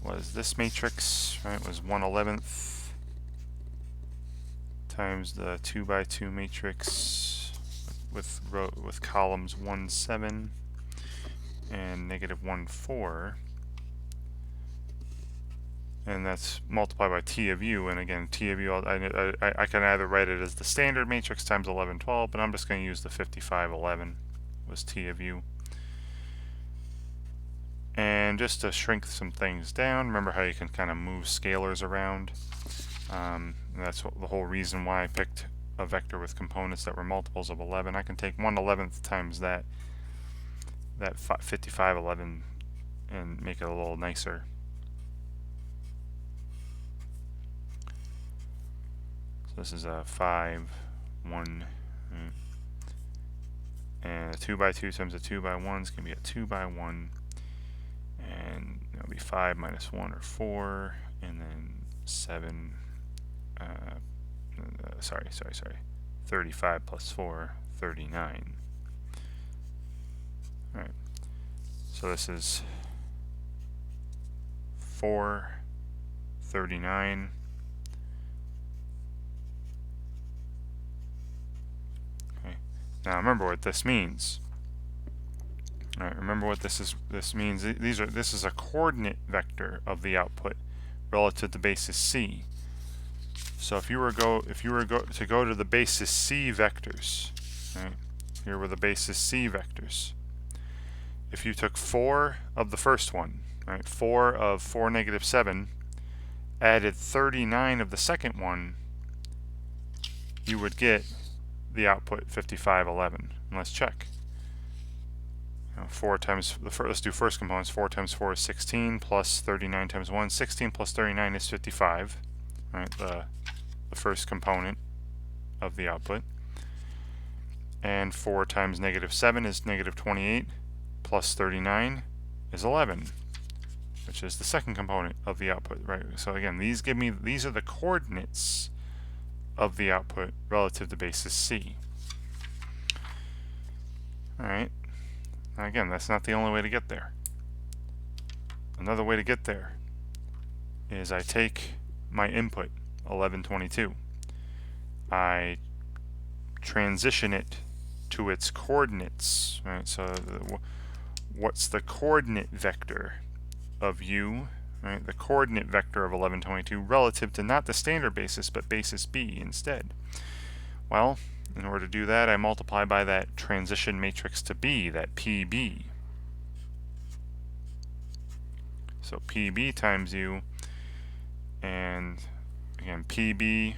S1: was this matrix, right? It was 1/11th times the 2 by 2 matrix with columns 1, 7 and negative 1, 4, and that's multiplied by T of u. And again, T of u, I can either write it as the standard matrix times 11, 12, but I'm just going to use the 55, 11 was T of u. And just to shrink some things down, remember how you can kind of move scalars around. That's the whole reason why I picked a vector with components that were multiples of 11. I can take 1/11 times that 5511 and make it a little nicer. So this is a 5, 1, right? And a 2 by 2 times a 2 by 1 is going to be a 2 by 1, and it'll be 5 minus 1 or 4, and then 7. Sorry. 35 plus 4, 39. All right. So this is 4, 39. Okay. Now remember what this means. All right. Remember what this means. This is a coordinate vector of the output relative to basis C. So if you were to go to the basis C vectors, right? Here were the basis C vectors. If you took 4 of the first one, right, 4 of 4, -7, added 39 of the second one, you would get the output 5511. And let's check. 4 times let's do first components. 4 times 4 is 16, plus 39 times 1. 16 plus 39 is 55. Right, the first component of the output. And 4 times -7 is -28, plus 39 is 11, which is the second component of the output, right? So again, these are the coordinates of the output relative to basis C. All right. Now again, that's not the only way to get there. Another way to get there is I take my input, 1122. I transition it to its coordinates, right? So what's the coordinate vector of U, right? The coordinate vector of 1122 relative to not the standard basis, but basis B instead. Well, in order to do that, I multiply by that transition matrix to B, that PB. So PB times U, and again, PB,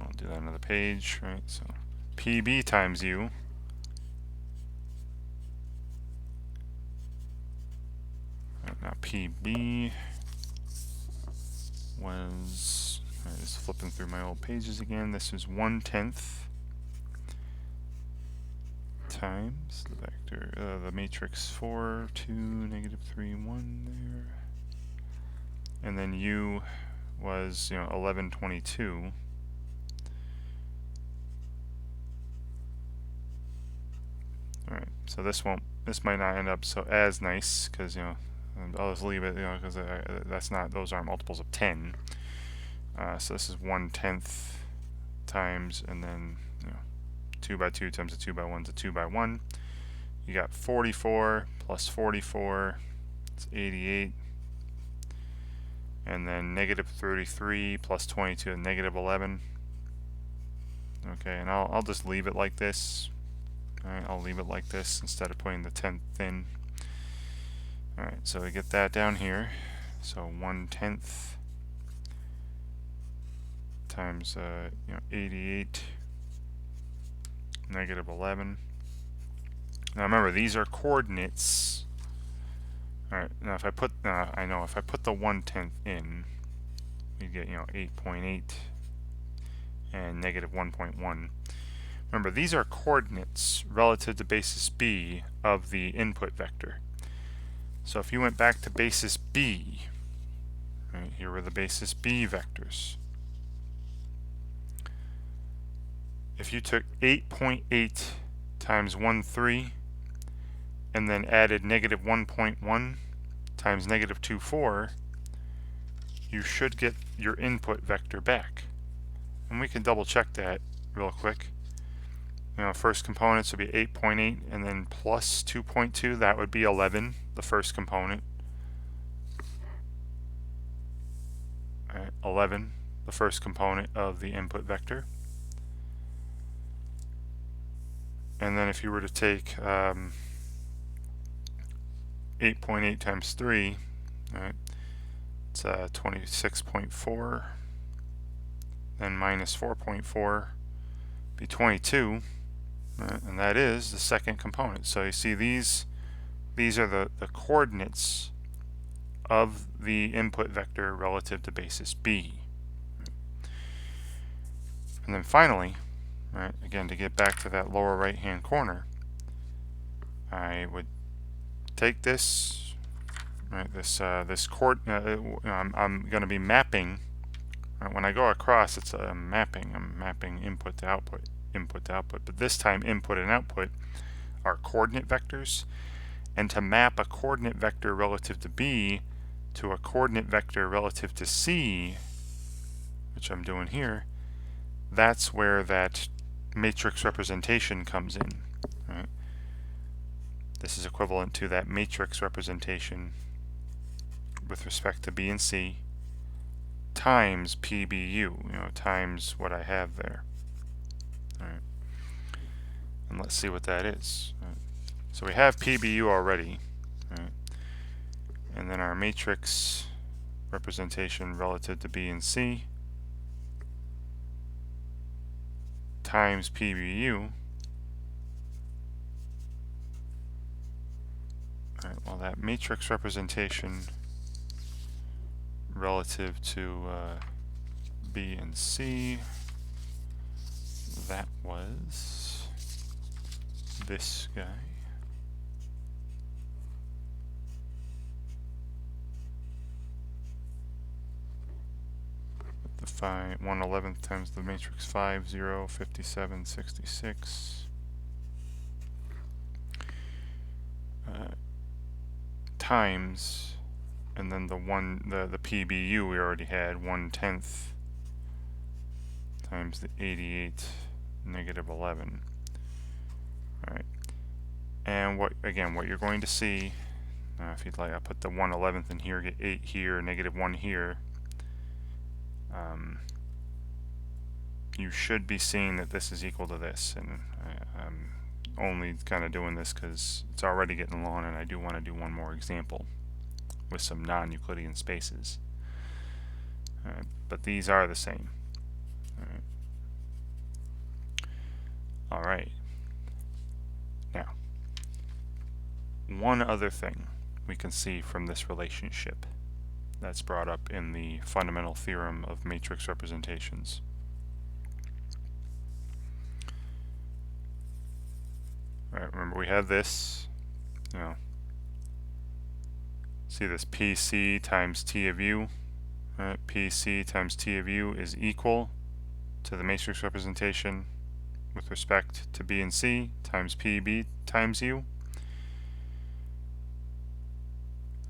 S1: I'll do that on another page, right? So PB times U now PB was, just flipping through my old pages again, this is 1/10 times the vector, the matrix 4, 2, -3, 1 there. And then U was, 1122. Alright, so this might not end up so as nice, because, I'll just leave it, because those aren't multiples of 10. So this is 1/10 times, and then, 2 by 2 times a 2 by 1 is a 2 by 1. You got 44 plus 44, it's 88. And then -33 plus 22 is -11. Okay, and I'll just leave it like this. Alright, I'll leave it like this instead of putting the 10th in. Alright, so we get that down here. So 1/10 times 88 -11. Now remember, these are coordinates. Alright, now if I put I know if I put the 1/10 in, you get 8.8 and -1.1. Remember, these are coordinates relative to basis B of the input vector. So if you went back to basis B, right, here were the basis B vectors. If you took 8.8 times 1,3 and then added -1.1 times -2.4, you should get your input vector back. And we can double check that real quick. First components would be 8.8 and then plus 2.2, that would be 11, the first component. 11, the first component of the input vector. And then if you were to take 8.8 times 3, right, It's 26.4, then minus 4.4 be 22, and that is the second component. So you see these are the coordinates of the input vector relative to basis B. And then finally, right, again, to get back to that lower right hand corner, I would take this, right, this chord, I'm going to be mapping, right, when I go across it's a mapping, I'm mapping input to output, but this time input and output are coordinate vectors, and to map a coordinate vector relative to B to a coordinate vector relative to C, which I'm doing here, that's where that matrix representation comes in. Right? This is equivalent to that matrix representation with respect to B and C times PBU, times what I have there. All right. And let's see what that is. Right. So we have PBU already, right? And then our matrix representation relative to B and C times PBU. All right, well, that matrix representation relative to B and C, that was this guy. The 1/11 times the matrix 5, 0, 57, 66. Times, and then the PBU we already had, 1/10 times the 88, negative 11. All right, and what you're going to see, if you'd like, I'll put the 1/11 in here, get 8 here, negative 1 here. You should be seeing that this is equal to this, and I'm only kind of doing this because it's already getting long, and I do want to do one more example with some non-Euclidean spaces. But these are the same. All right. Now, one other thing we can see from this relationship that's brought up in the fundamental theorem of matrix representations. All right, remember we have this, see this PC times T of U, right? PC times T of U is equal to the matrix representation with respect to B and C times PB times U.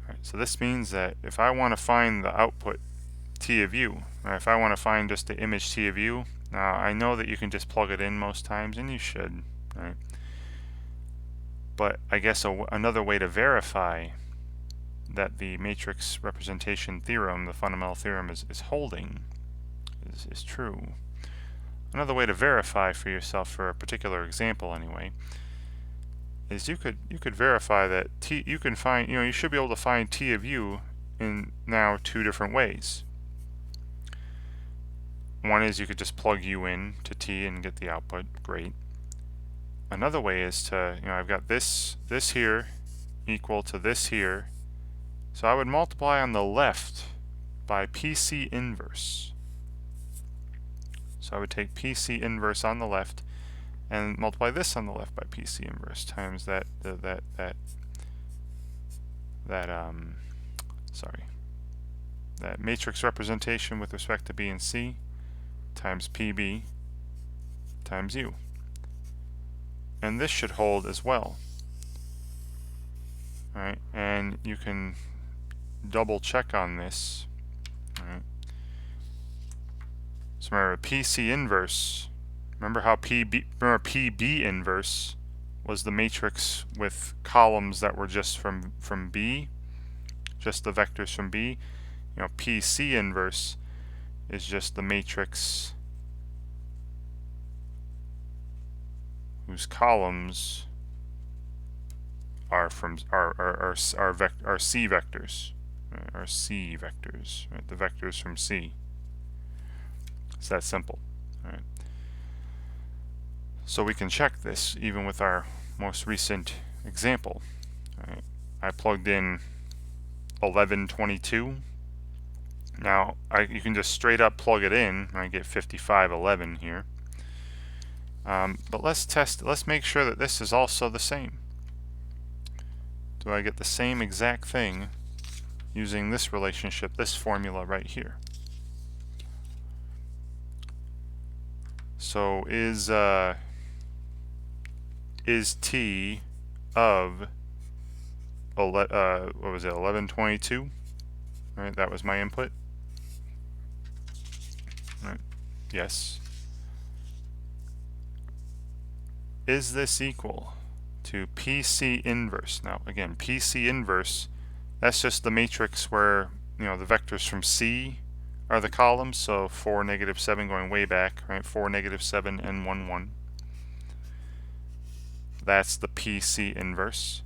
S1: Alright, so this means that if I want to find the output T of U, or if I want to find just the image T of U, now I know that you can just plug it in most times, and you should, right? But I guess another way to verify that the matrix representation theorem, the fundamental theorem, is holding, is true. Another way to verify for yourself, for a particular example anyway, is you could verify that you can find, you should be able to find T of U in now 2 different ways. One is you could just plug U in to T and get the output. Great. Another way is to, I've got this here equal to this here, so I would multiply on the left by PC inverse. So I would take PC inverse on the left and multiply this on the left by PC inverse times that matrix representation with respect to B and C times PB times U. And this should hold as well. Alright, and you can double check on this. Alright. So remember PC inverse, remember PB inverse was the matrix with columns that were just from B, just the vectors from B. PC inverse is just the matrix whose columns are from C vectors. right, are C vectors, right, the vectors from C. It's that simple. Right? So we can check this even with our most recent example. Right? I plugged in 1122. Now you can just straight up plug it in. I get 5511 here. But let's test. Let's make sure that this is also the same. Do I get the same exact thing using this relationship, this formula right here? So is T of what was it, 1122? Right, that was my input. Right. Yes. Is this equal to PC inverse? Now again, PC inverse, that's just the matrix where, you know, the vectors from C are the columns, so 4, -7 going way back, right? 4, -7, and 1, 1. That's the PC inverse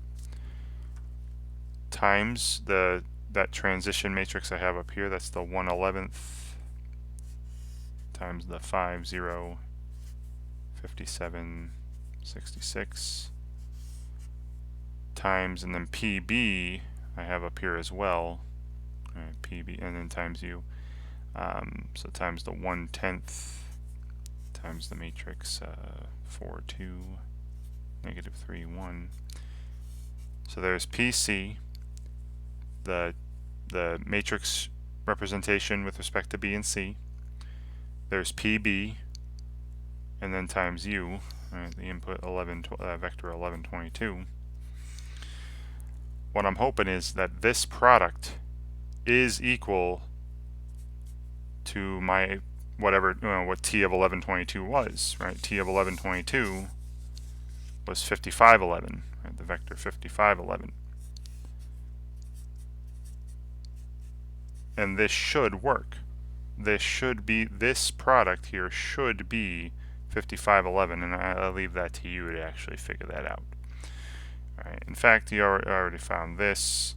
S1: times that transition matrix I have up here. That's the 1/11th times the 5, 0, 57, 66 times, and then PB I have up here as well. Right, PB, and then times U. So times the 1/10 times the matrix 4, 2, -3, 1. So there's PC, the matrix representation with respect to B and C. There's PB, and then times U, right, the input vector 1122. What I'm hoping is that this product is equal to my whatever, what T of 1122 was, right? T of 1122 was 5511, right? The vector 5511. And this should work. This product here should be 5511, and I'll leave that to you to actually figure that out. Alright, in fact, you already found this,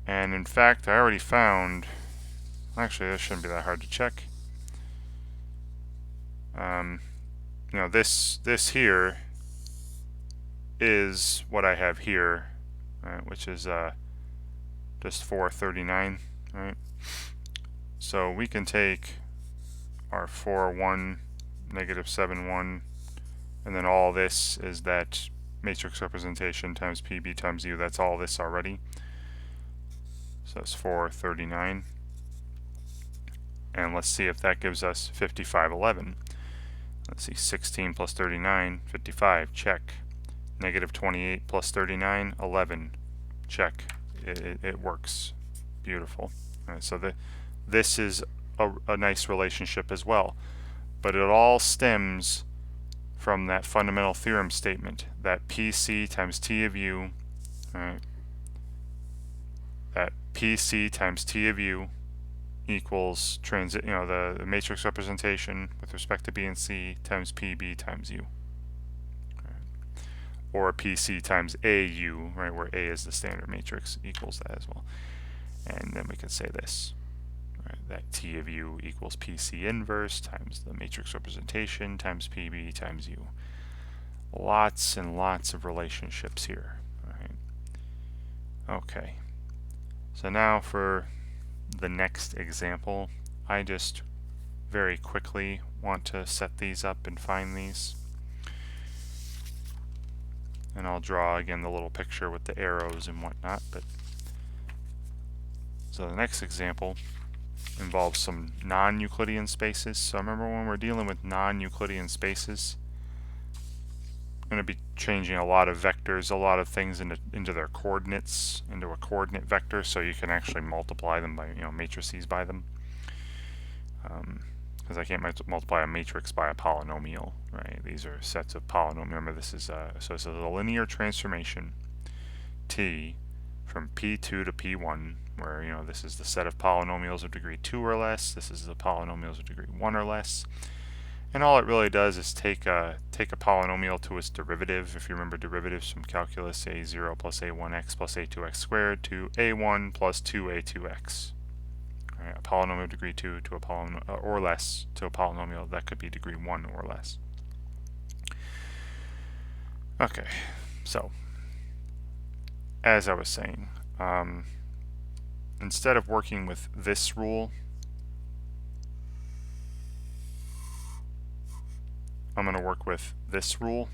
S1: and in fact, I already found, actually, this shouldn't be that hard to check. This here is what I have here, right, which is just 439, right? So we can take our 4, 1, -7, 1, and then all this is that matrix representation times PB times U. That's all this already. So that's 439. And let's see if that gives us 5511. Let's see, 16 plus 39, 55, check. -28 plus 39, 11, check. It works. Beautiful. All right, so this is a nice relationship as well. But it all stems from that fundamental theorem statement, that PC times T of U, right, that PC times T of U equals the matrix representation with respect to B and C times PB times U. Right. Or PC times AU, right, where A is the standard matrix, equals that as well. And then we can say this, right, that T of U equals PC inverse times the matrix representation times PB times U. Lots and lots of relationships here. Right. Okay. So now for the next example, I just very quickly want to set these up and find these. And I'll draw again the little picture with the arrows and whatnot. So the next example involves some non-Euclidean spaces. So remember, when we're dealing with non-Euclidean spaces, I'm going to be changing a lot of vectors, a lot of things into their coordinates, into a coordinate vector, so you can actually multiply them by, matrices by them. Because I can't multiply a matrix by a polynomial, right? These are sets of polynomials. Remember, this is a linear transformation, T, from P2 to P1, where, this is the set of polynomials of degree 2 or less, this is the polynomials of degree 1 or less, And all it really does is take a polynomial to its derivative. If you remember derivatives from calculus, a0 plus a1x plus a2x squared to a1 plus 2a2x. Right, a polynomial of degree 2 to a polynomial or less to a polynomial that could be degree 1 or less. Okay, so as I was saying, instead of working with this rule, I'm going to work with this rule,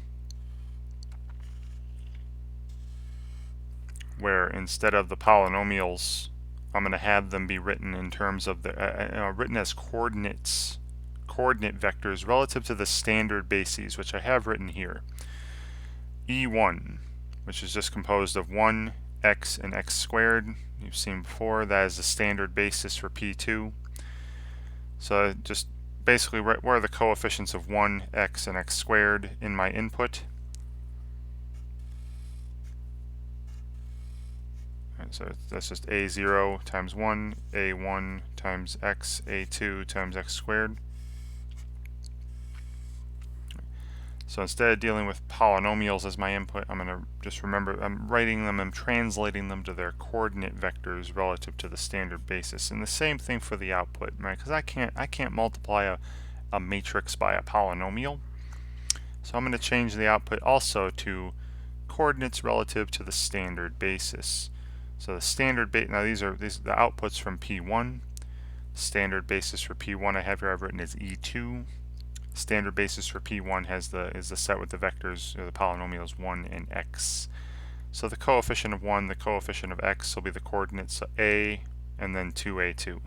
S1: where instead of the polynomials, I'm going to have them be written in terms of the written as coordinate vectors relative to the standard bases, which I have written here. E1, which is just composed of 1, x, and x squared. You've seen before, that is the standard basis for P2. So just basically where are the coefficients of 1, x, and x squared in my input. And so that's just a0 times 1, a1 times x, a2 times x squared. So instead of dealing with polynomials as my input, I'm going to just remember I'm writing them, I'm translating them to their coordinate vectors relative to the standard basis. And the same thing for the output, right? Because I can't multiply a matrix by a polynomial. So I'm going to change the output also to coordinates relative to the standard basis. So the standard now these are the outputs from P1. Standard basis for P1 I have here I've written as E2. Standard basis for P1 is the set with the vectors, or the polynomials 1 and x. So the coefficient of 1, the coefficient of x will be the coordinates a and then 2a2.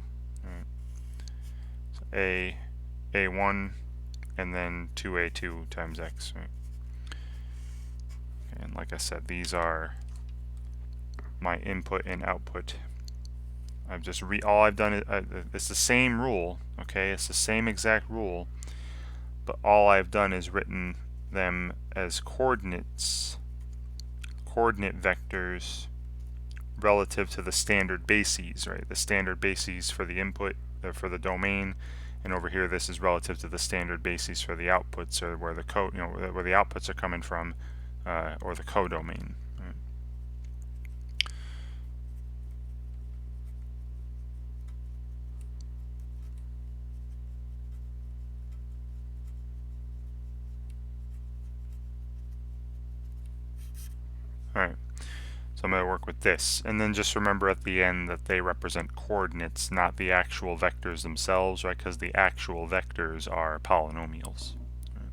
S1: Right. So a1 and then 2a2 times x. Right. And like I said, these are my input and output. I've just all I've done is it's the same rule. Okay, it's the same exact rule. But all I've done is written them as coordinate vectors relative to the standard bases, right? The standard bases for the input, for the domain, and over here this is relative to the standard bases for the outputs, or where the where the outputs are coming from, or the codomain. Right? Alright, so I'm going to work with this, and then just remember at the end that they represent coordinates, not the actual vectors themselves, right? Because the actual vectors are polynomials. Right.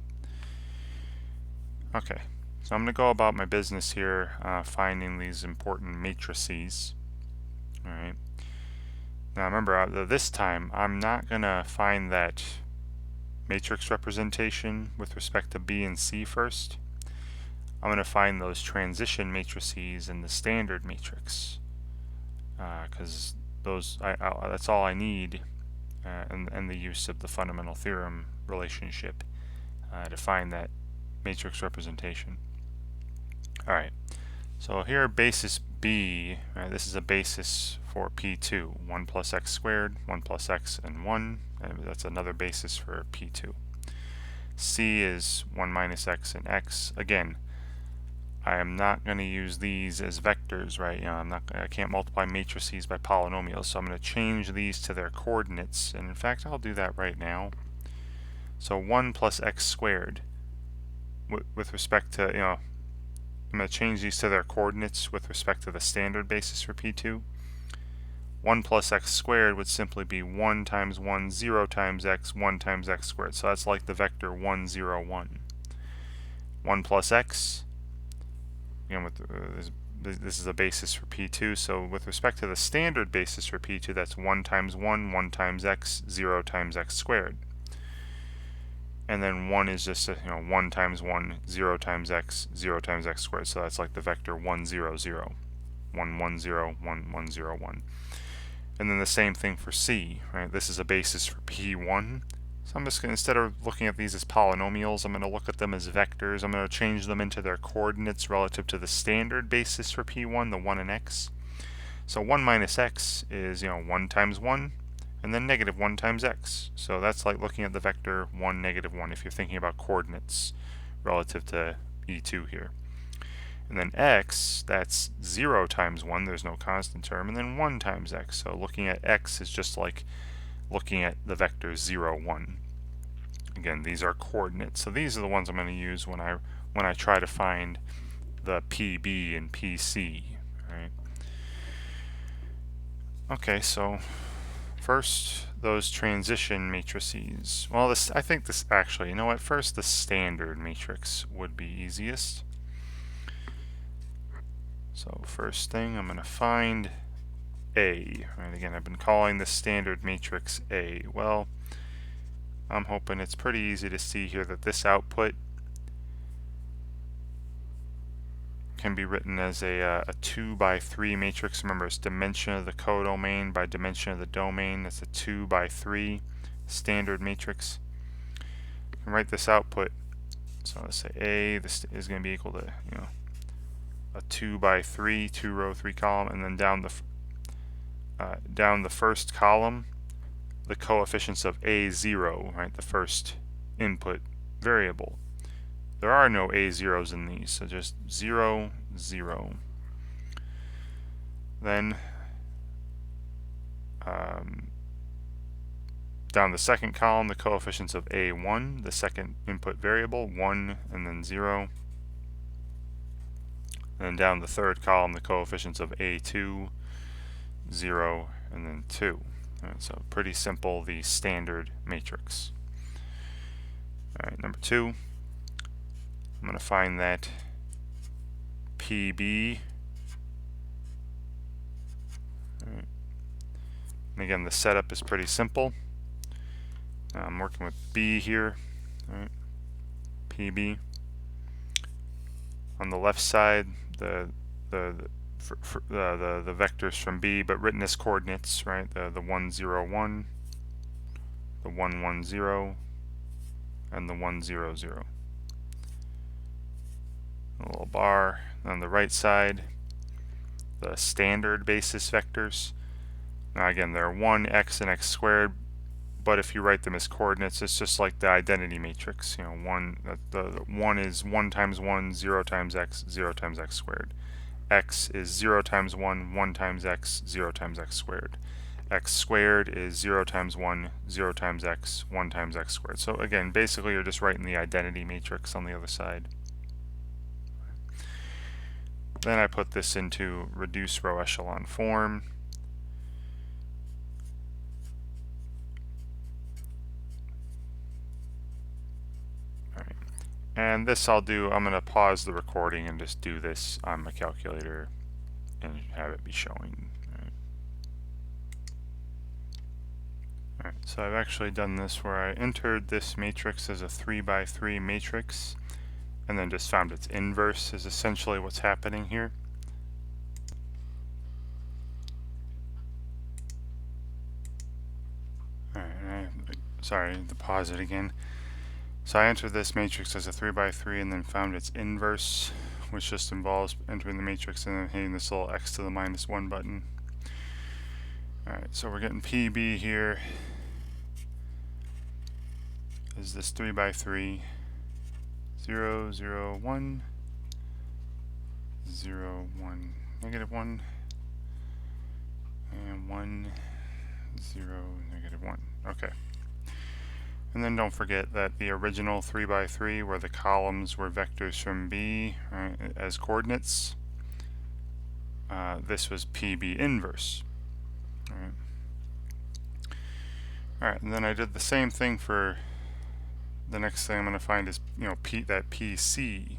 S1: Okay, so I'm going to go about my business here, finding these important matrices. Alright, now remember, this time I'm not going to find that matrix representation with respect to B and C first. I'm going to find those transition matrices in the standard matrix, because that's all I need, and the use of the fundamental theorem relationship to find that matrix representation. Alright, so here basis B, this is a basis for P2, 1 plus x squared, 1 plus x, and 1, and that's another basis for P2. C is 1 minus x and x. Again, I am not going to use these as vectors, right? I can't multiply matrices by polynomials, so I'm going to change these to their coordinates, and in fact I'll do that right now. So 1 plus x squared, with respect to, I'm going to change these to their coordinates with respect to the standard basis for P2. 1 plus x squared would simply be 1 times 1, 0 times x, 1 times x squared. So that's like the vector 1, 0, 1. 1 plus x, this is a basis for P2, so with respect to the standard basis for P2, that's 1 times 1, 1 times x, 0 times x squared. And then 1 is just 1 times 1, 0 times x, 0 times x squared. So that's like the vector 1, 0, 0, 1, 1, 0, 1, 1, 0, 1. And then the same thing for C, right? This is a basis for P1. So I'm just going to, instead of looking at these as polynomials, I'm going to look at them as vectors. I'm going to change them into their coordinates relative to the standard basis for P1, the 1 and x. So 1 minus x is, 1 times 1, and then -1 times x. So that's like looking at the vector 1, -1 if you're thinking about coordinates relative to E2 here. And then x, that's 0 times 1, there's no constant term, and then 1 times x. So looking at x is just like looking at the vectors 0, 1. Again, these are coordinates. So these are the ones I'm going to use when I try to find the PB and PC. Right? Okay, so first, those transition matrices. Well, I think this actually, you know what? First, the standard matrix would be easiest. So first thing, I'm going to find A. Right? Again, I've been calling the standard matrix A. Well, I'm hoping it's pretty easy to see here that this output can be written as a 2 by 3 matrix. Remember, it's dimension of the codomain by dimension of the domain. That's a 2 by 3 standard matrix. You can write this output. So let's say A, this is going to be equal to, a 2 by 3, 2 row, 3 column, and then down the first column, the coefficients of A0, right, the first input variable. There are no A0s in these, so just 0, 0. Then down the second column, the coefficients of A1, the second input variable, 1 and then 0. And then down the third column, the coefficients of A2, 0, and then 2. Right, so pretty simple, the standard matrix. Alright, number 2, I'm going to find that PB. Right. And again, the setup is pretty simple. I'm working with B here, right? PB. On the left side, the vectors from B, but written as coordinates, right? The 1, 0, 1, the 1, 1, 0, and the 1, 0, 0. A little bar. On the right side, the standard basis vectors. Now again, they're 1, x, and x squared, but if you write them as coordinates, it's just like the identity matrix. The 1 is 1 times 1, 0 times x, 0 times x squared. X is 0 times 1, 1 times x, 0 times x squared. X squared is 0 times 1, 0 times x, 1 times x squared. So again, basically you're just writing the identity matrix on the other side. Then I put this into reduced row echelon form. Alright. And this I'm going to pause the recording and just do this on my calculator and have it be showing. Alright, so I've actually done this where I entered this matrix as a 3 by 3 matrix and then just found its inverse is essentially what's happening here. Alright, sorry to pause it again. So I entered this matrix as a 3 by 3 and then found its inverse, which just involves entering the matrix and then hitting this little x to the -1 button. Alright, so we're getting PB here is this 3 by 3. 0, 0, 1, 0, 1, -1, and 1, 0, -1. Okay. And then don't forget that the original 3 by 3, where the columns were vectors from B, right, as coordinates, this was PB inverse. Alright, and then I did the same thing for the next thing I'm going to find is, that PC.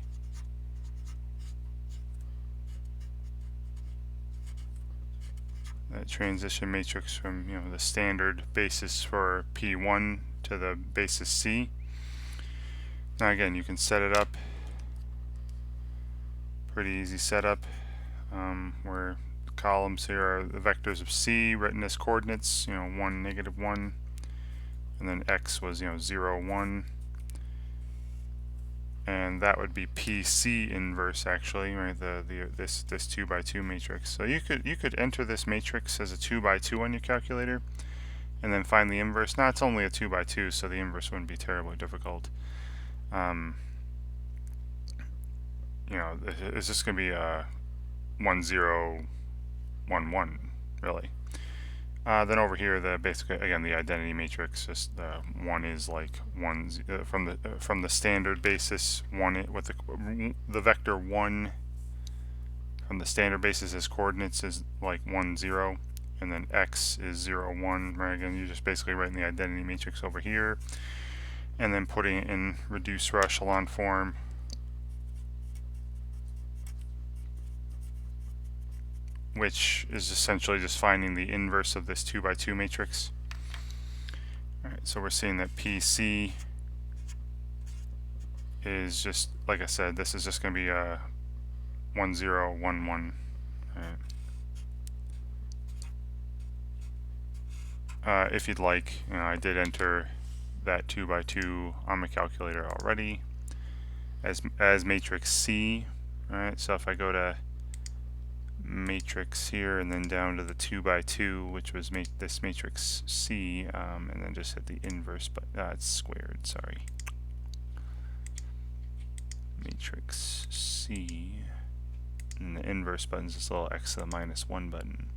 S1: That transition matrix from, the standard basis for P1 to the basis C. Now again, you can set it up. Pretty easy setup. Where the columns here are the vectors of C written as coordinates, 1, -1, and then x was, 0, 1. And that would be PC inverse actually, right? This 2 by 2 matrix. So you could enter this matrix as a 2 by 2 on your calculator, and then find the inverse. Now it's only a 2 by 2, so the inverse wouldn't be terribly difficult. You know, it's just going to be a 1 0 1 1, really. Then over here, the basically again the identity matrix. Just one is like one from the standard basis. One with the vector 1 from the standard basis as coordinates is like 1 0, and then x is 0 1. Right? Again, you're just basically writing the identity matrix over here, and then putting it in reduced or echelon form. Which is essentially just finding the inverse of this 2 by 2 matrix. Alright, so we're seeing that PC is just, like I said, this is just going to be a 1 0 1 1. If you'd like, you know, I did enter that 2 by 2 on my calculator already as matrix C. Alright, so if I go to matrix here and then down to the 2 by 2, which was this matrix C, and then just hit the inverse, but it's squared, sorry. Matrix C, and the inverse button is this little x to the minus 1 button.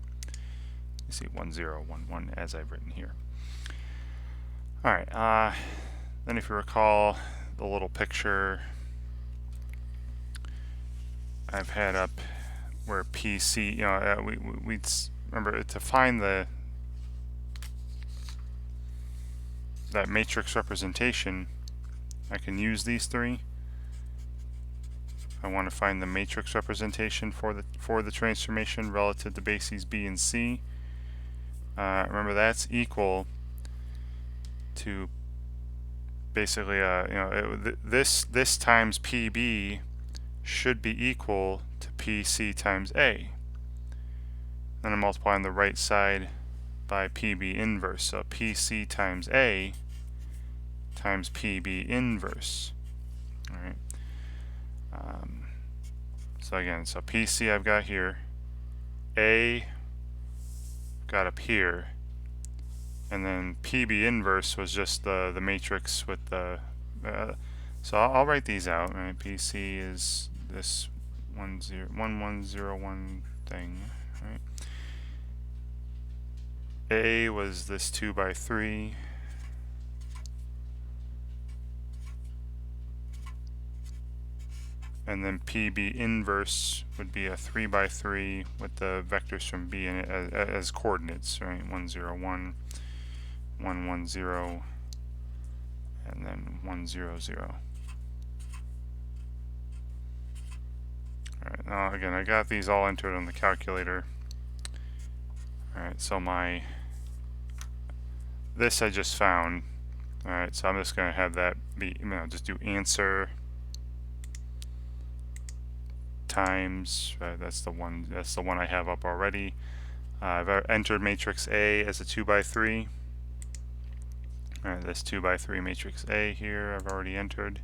S1: You see 1 0 1 1 as I've written here. Alright, then if you recall the little picture I've had up where PC, you know, we'd remember to find that matrix representation, I can use these three. I want to find the matrix representation for the transformation relative to bases B and C. Remember that's equal to basically, you know, this times PB should be equal to PC times A. Then I'm multiplying the right side by PB inverse. So PC times A times PB inverse. Alright. So again, so PC I've got here, A got up here, and then PB inverse was just the matrix with the so I'll write these out. Right? PC is this 1 1 0 1 thing. Right? A was this 2 by 3. And then PB inverse would be a 3 by 3 with the vectors from B in it as coordinates, right? 1 0 1, 1 1 0, and then 1 0 0. Alright, now again, I got these all entered on the calculator. Alright, so this I just found. Alright, so I'm just going to have that be, you know, just do answer times, right, that's the one I have up already. I've entered matrix A as a 2 by 3. Alright, this 2 by 3 matrix A here I've already entered,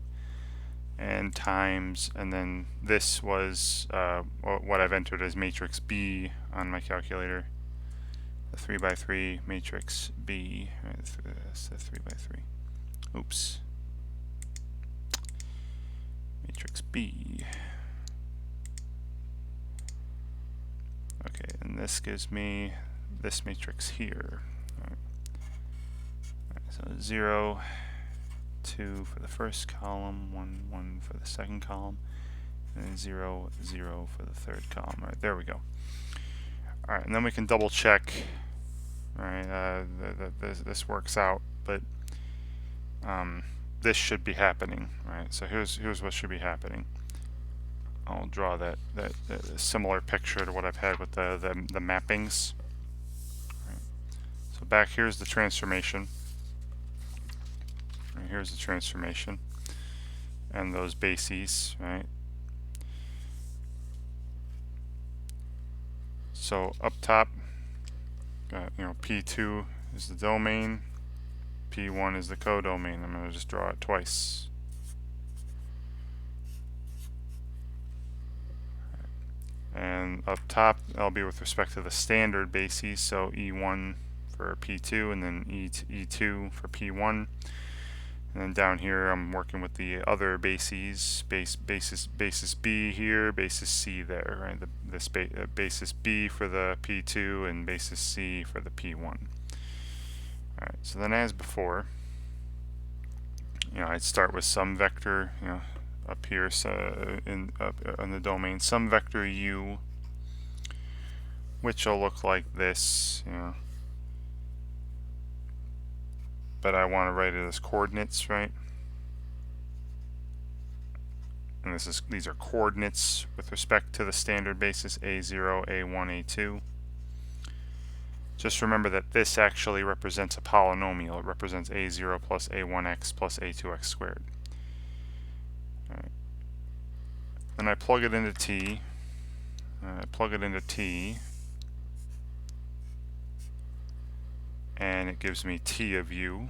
S1: and times, and then this was what I've entered as matrix B on my calculator, the 3 by 3 matrix B. Right, that's the 3 by 3. Oops. Matrix B. Okay, and this gives me this matrix here. All right, so 0, 2 for the first column, 1, 1 for the second column, and then 0, 0 for the third column. All right, there we go. All right, and then we can double check. All right, this works out, but this should be happening. All right, so here's what should be happening. I'll draw that similar picture to what I've had with the mappings. Right. So back here's the transformation. Right, here's the transformation, and those bases, right? So up top, got, you know, P2 is the domain, P1 is the codomain. I'm going to just draw it twice. And up top, that'll be with respect to the standard bases, so E1 for for P2, and then E2 for P1. And then down here I'm working with the other bases, basis B here, basis C there, right? The basis B for the P2 and basis C for the P1. Alright, so then as before, I'd start with some vector, up here, so in the domain, some vector u, which will look like this, but I want to write it as coordinates, right? And these are coordinates with respect to the standard basis A0, A1, A2. Just remember that this actually represents a polynomial. It represents A0 plus A1x plus A2x squared. All right. Then I plug it into T. And it gives me T of u.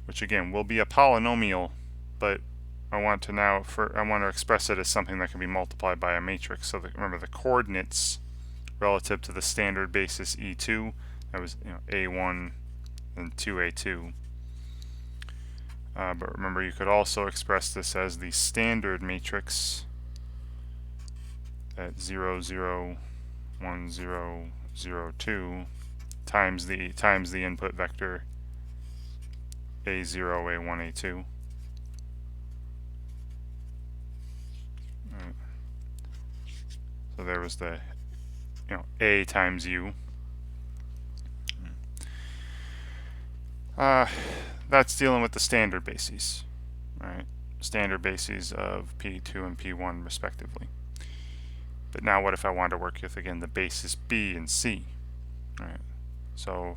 S1: Which again will be a polynomial, but I want to express it as something that can be multiplied by a matrix. So remember the coordinates relative to the standard basis E2, that was A1 and 2A2. But remember, you could also express this as the standard matrix at 0, 0, 1, 0, 0, 2 times the input vector A0, A1, A2. So there was the A times U. That's dealing with the standard bases, right? Standard bases of P2 and P1 respectively. But now what if I wanted to work with, again, the basis B and C, right? So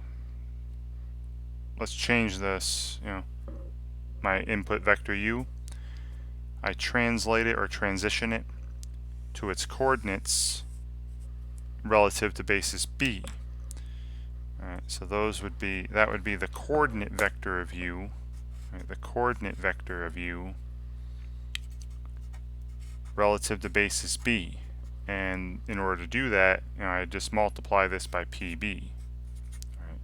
S1: let's change this, my input vector U. I translate it or transition it to its coordinates relative to basis B. Alright, so that would be the coordinate vector of U, right, the coordinate vector of U relative to basis B. And in order to do that, I just multiply this by PB. Right?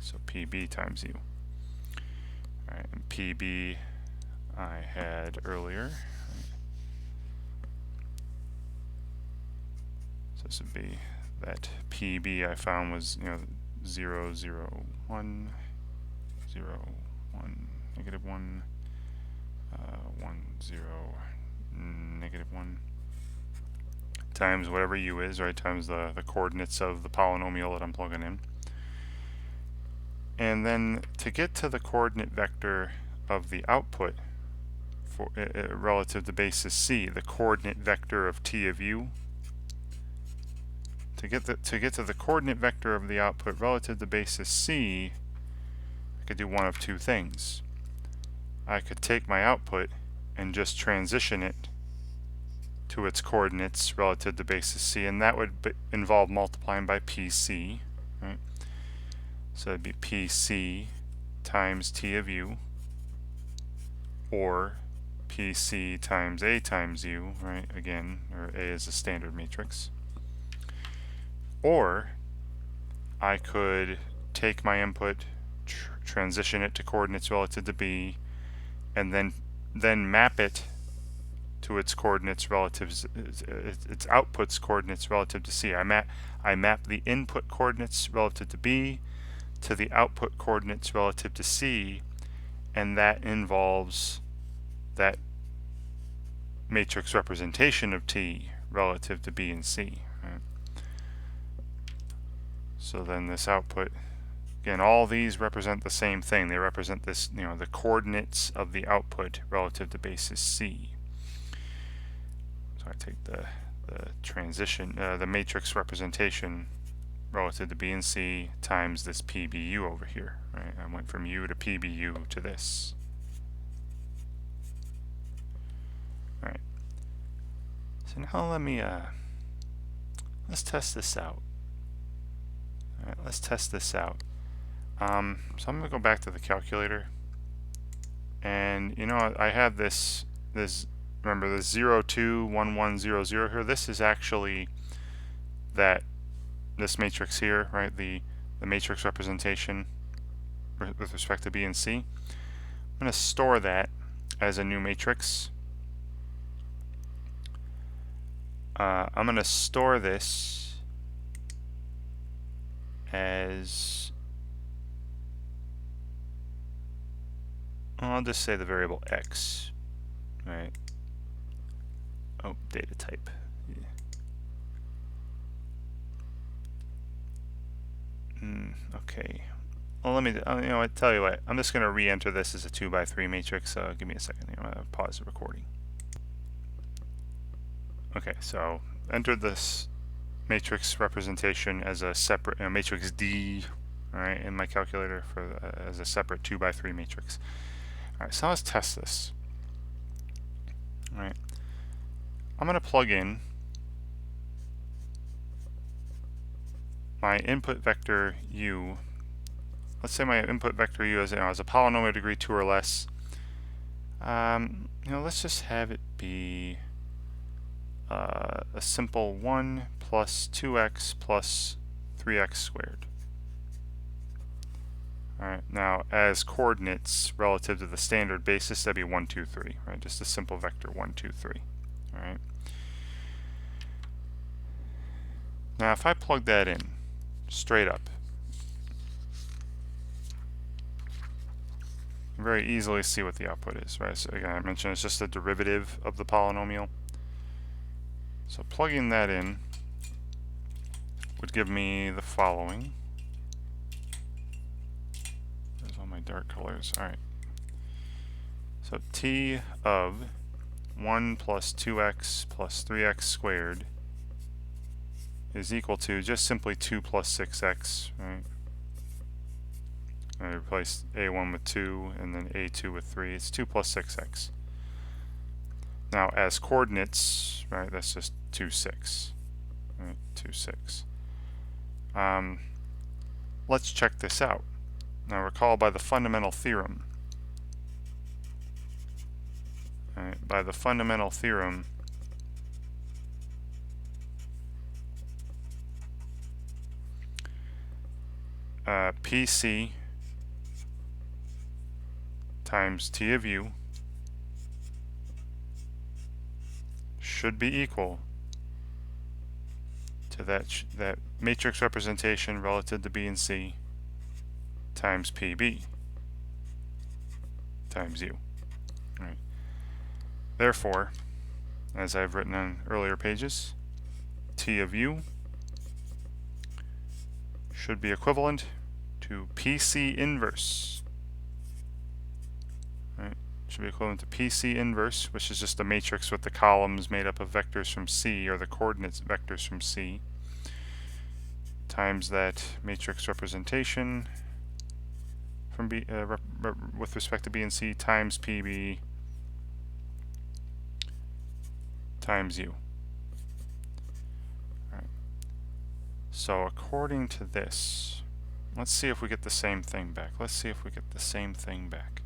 S1: So PB times U. Alright, and PB I had earlier. So this would be that PB I found was 0, 0, 1, 0, 1, negative 1, 1, 0, negative 1 times whatever U is, right, times the coordinates of the polynomial that I'm plugging in. And then to get to the coordinate vector of the output for relative to basis C, the coordinate vector of T of U, to get to the coordinate vector of the output relative to basis C, I could do one of two things. I could take my output and just transition it to its coordinates relative to basis C, and that would involve multiplying by PC, right? So it'd be PC times T of U, or PC times A times U, right? Again, or A is a standard matrix. Or I could take my input, transition it to coordinates relative to B, and then map it to its coordinates relative, its output's coordinates relative to C. I map the input coordinates relative to B to the output coordinates relative to C, and that involves that matrix representation of T relative to B and C. Right? So then this output, again, all these represent the same thing. They represent this, the coordinates of the output relative to basis C. So I take the transition, the matrix representation relative to B and C times this PBU over here. Right? I went from U to PBU to this. All right. So now let's test this out. All right, let's test this out. So I'm going to go back to the calculator, and I have this remember the 0, 2, 1, 1, 0, 0 here, this is actually this matrix here, right? The matrix representation with respect to B and C. I'm going to store that as a new matrix. I'm going to store this as, I'll just say the variable x, right? Oh, data type. Okay. Well, let me, I tell you what, I'm just going to re-enter this as a 2 by 3 matrix. Give me a second here. I'm going to pause the recording. Okay, so entered this matrix representation as a separate matrix D, all right, in my calculator for as a separate 2 by 3 matrix. All right, so let's test this. All right, I'm going to plug in my input vector u. Let's say my input vector u is as a polynomial degree 2 or less. Let's just have it be a simple 1 plus 2x plus 3x squared. Alright, now as coordinates relative to the standard basis, that'd be 1, 2, 3, right? Just a simple vector 1, 2, 3. Alright. Now if I plug that in straight up, you can very easily see what the output is, right? So again, I mentioned it's just a derivative of the polynomial. So plugging that in would give me the following. There's all my dark colors. Alright. So t of 1 plus 2x plus 3x squared is equal to just simply 2 plus 6x, right? I replace a1 with 2 and then a2 with 3. It's 2 plus 6x. Now as coordinates, right, that's just 2, 6. Right, 2, 6. Let's check this out. Now recall by the fundamental theorem. Right, by the fundamental theorem, PC times T of U should be equal to that matrix representation relative to B and C times PB times U. Right. Therefore, as I've written on earlier pages, T of U should be equivalent to PC inverse. Right. Should be equivalent to PC inverse, which is just a matrix with the columns made up of vectors from C, or the coordinates vectors from C, times that matrix representation from B with respect to B and C times PB times U. Right. So according to this, let's see if we get the same thing back. Let's see if we get the same thing back.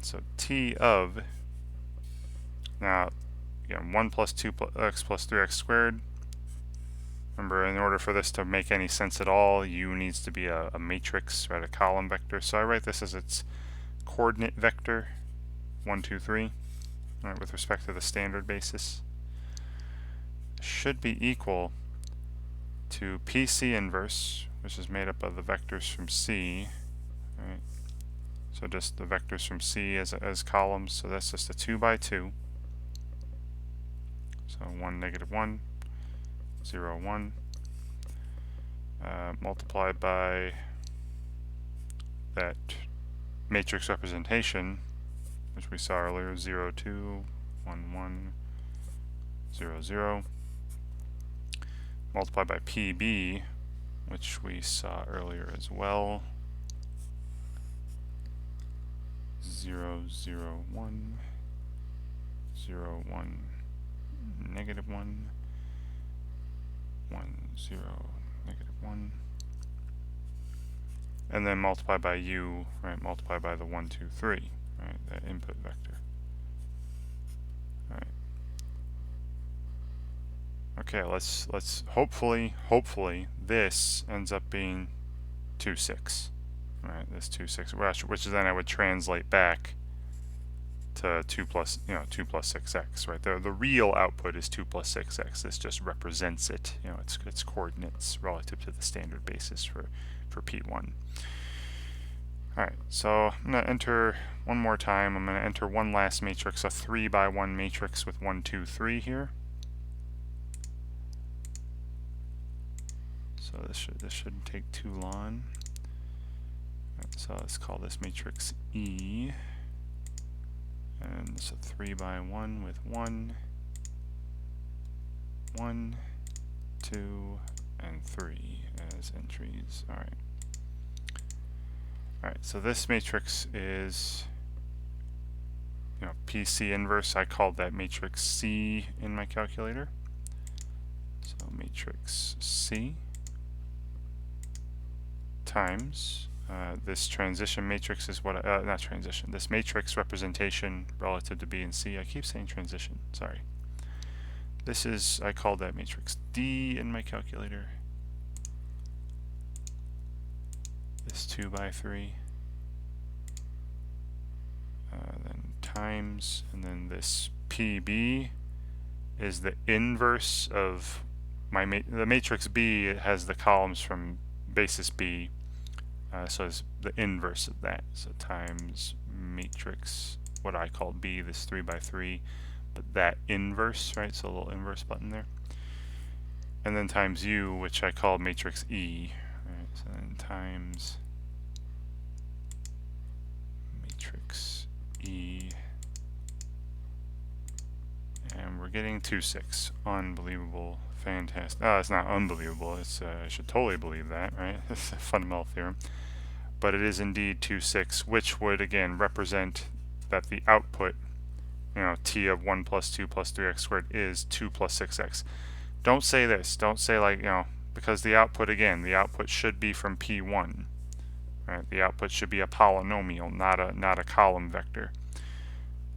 S1: So T of, now again, 1 plus 2x plus 3x squared. Remember, in order for this to make any sense at all, U needs to be a matrix, right, a column vector. So I write this as its coordinate vector, 1, 2, 3, right, with respect to the standard basis, should be equal to PC inverse, which is made up of the vectors from C, right? So just the vectors from C as columns, so that's just a 2 by 2. So 1, negative 1, 0, 1, multiplied by that matrix representation, which we saw earlier, 0, 2, 1, 1, 0, 0, multiplied by PB, which we saw earlier as well, 0, 0, 1, 0, 1, negative 1, 1, 0, negative 1, and then multiply by U, right, multiply by the 1, 2, 3, right, that input vector. All right. Okay, let's hopefully this ends up being 2, 6. All right, this 2, 6, which then I would translate back to 2 plus 6x, right? The real output is 2 plus 6x. This just represents it, its coordinates relative to the standard basis for P1. All right, so I'm going to enter one more time. I'm going to enter one last matrix, a 3 by 1 matrix with 1, 2, 3 here. So this shouldn't take too long. Right, so let's call this matrix E. And it's a 3 by 1 with 1, 1, 2, and 3 as entries. All right. All right. So this matrix is, PC inverse. I called that matrix C in my calculator. So matrix C times this transition matrix is what not transition. This matrix representation relative to B and C. I keep saying transition. Sorry. This is, I called that matrix D in my calculator. This 2 by 3. Then times, and then this PB is the inverse of the matrix B. It has the columns from basis B. So it's the inverse of that. So times matrix, what I call B, this 3 by 3, but that inverse, right? So a little inverse button there. And then times U, which I call matrix E. Right? So then times matrix E. And we're getting 2, 6. Unbelievable. Fantastic. Oh, it's not unbelievable. It's I should totally believe that, right? It's a fundamental theorem. But it is indeed 2, 6, which would again represent that the output, t of 1 plus 2 plus 3x squared is 2 plus 6x. Don't say this. Don't say like, because the output, again, the output should be from P1. Right? The output should be a polynomial, not a column vector.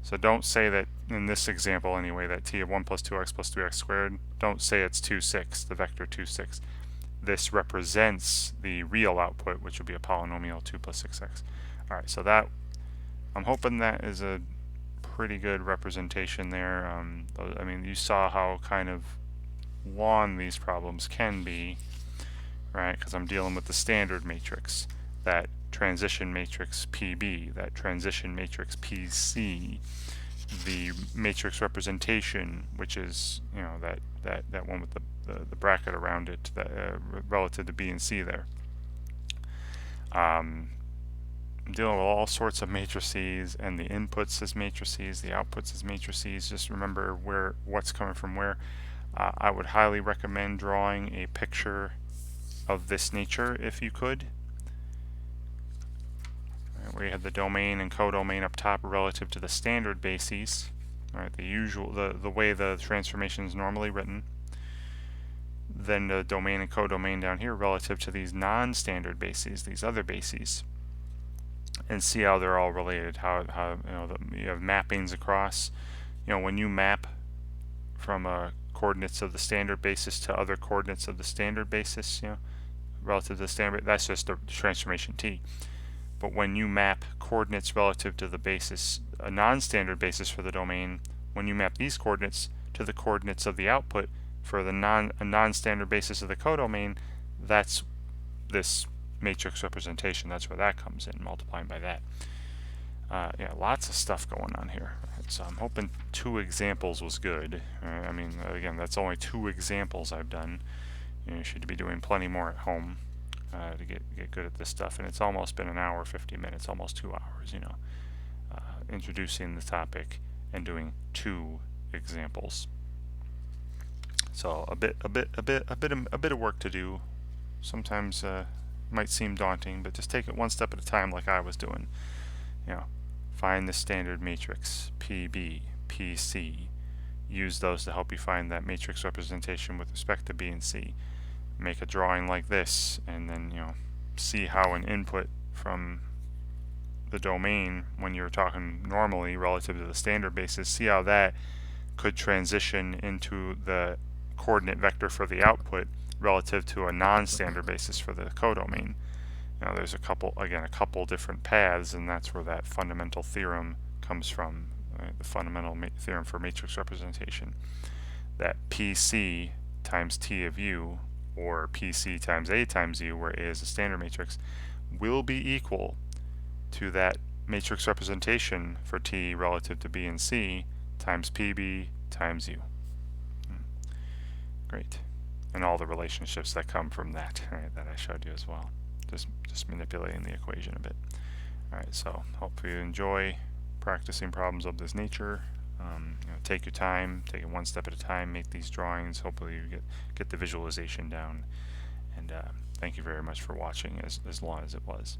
S1: So don't say that, in this example anyway, that t of 1 plus 2x plus 3x squared, don't say it's 2, 6, the vector 2, 6. This represents the real output, which would be a polynomial 2 plus 6x. All right, so that, I'm hoping that is a pretty good representation there. I mean, you saw how kind of long these problems can be, right? Because I'm dealing with the standard matrix, that transition matrix PB, that transition matrix PC, the matrix representation, which is, that one with the bracket around it, that relative to B and C there. I'm dealing with all sorts of matrices, and the inputs as matrices, the outputs as matrices. Just remember what's coming from where. I would highly recommend drawing a picture of this nature if you could. Right, where you have the domain and codomain up top relative to the standard bases. Right, the way the transformation is normally written. Then the domain and codomain down here relative to these non-standard bases, these other bases, and see how they're all related. How you have mappings across. When you map from coordinates of the standard basis to other coordinates of the standard basis, relative to the standard, that's just the transformation T. But when you map coordinates relative to the basis, a non-standard basis for the domain, when you map these coordinates to the coordinates of the output for the non-standard basis of the codomain, that's this matrix representation. That's where that comes in, multiplying by that. Yeah, lots of stuff going on here. Right, so I'm hoping 2 examples was good. I mean, again, that's only 2 examples I've done. You should be doing plenty more at home to get good at this stuff. And it's almost been an hour, 50 minutes, almost 2 hours. Introducing the topic and doing 2 examples. So a bit of work to do. Sometimes might seem daunting, but just take it one step at a time, like I was doing. Find the standard matrix PB, PC. Use those to help you find that matrix representation with respect to B and C. Make a drawing like this, and then see how an input from the domain, when you're talking normally relative to the standard basis, see how that could transition into the coordinate vector for the output relative to a non-standard basis for the codomain. Now there's a couple different paths, and that's where that fundamental theorem comes from, right? The fundamental theorem for matrix representation, that PC times T of U, or PC times A times U, where A is a standard matrix, will be equal to that matrix representation for T relative to B and C times PB times U. Great. And all the relationships that come from that, right, that I showed you as well. Just manipulating the equation a bit. Alright, so hopefully you enjoy practicing problems of this nature. Take your time, take it one step at a time, make these drawings. Hopefully you get the visualization down. And thank you very much for watching as long as it was.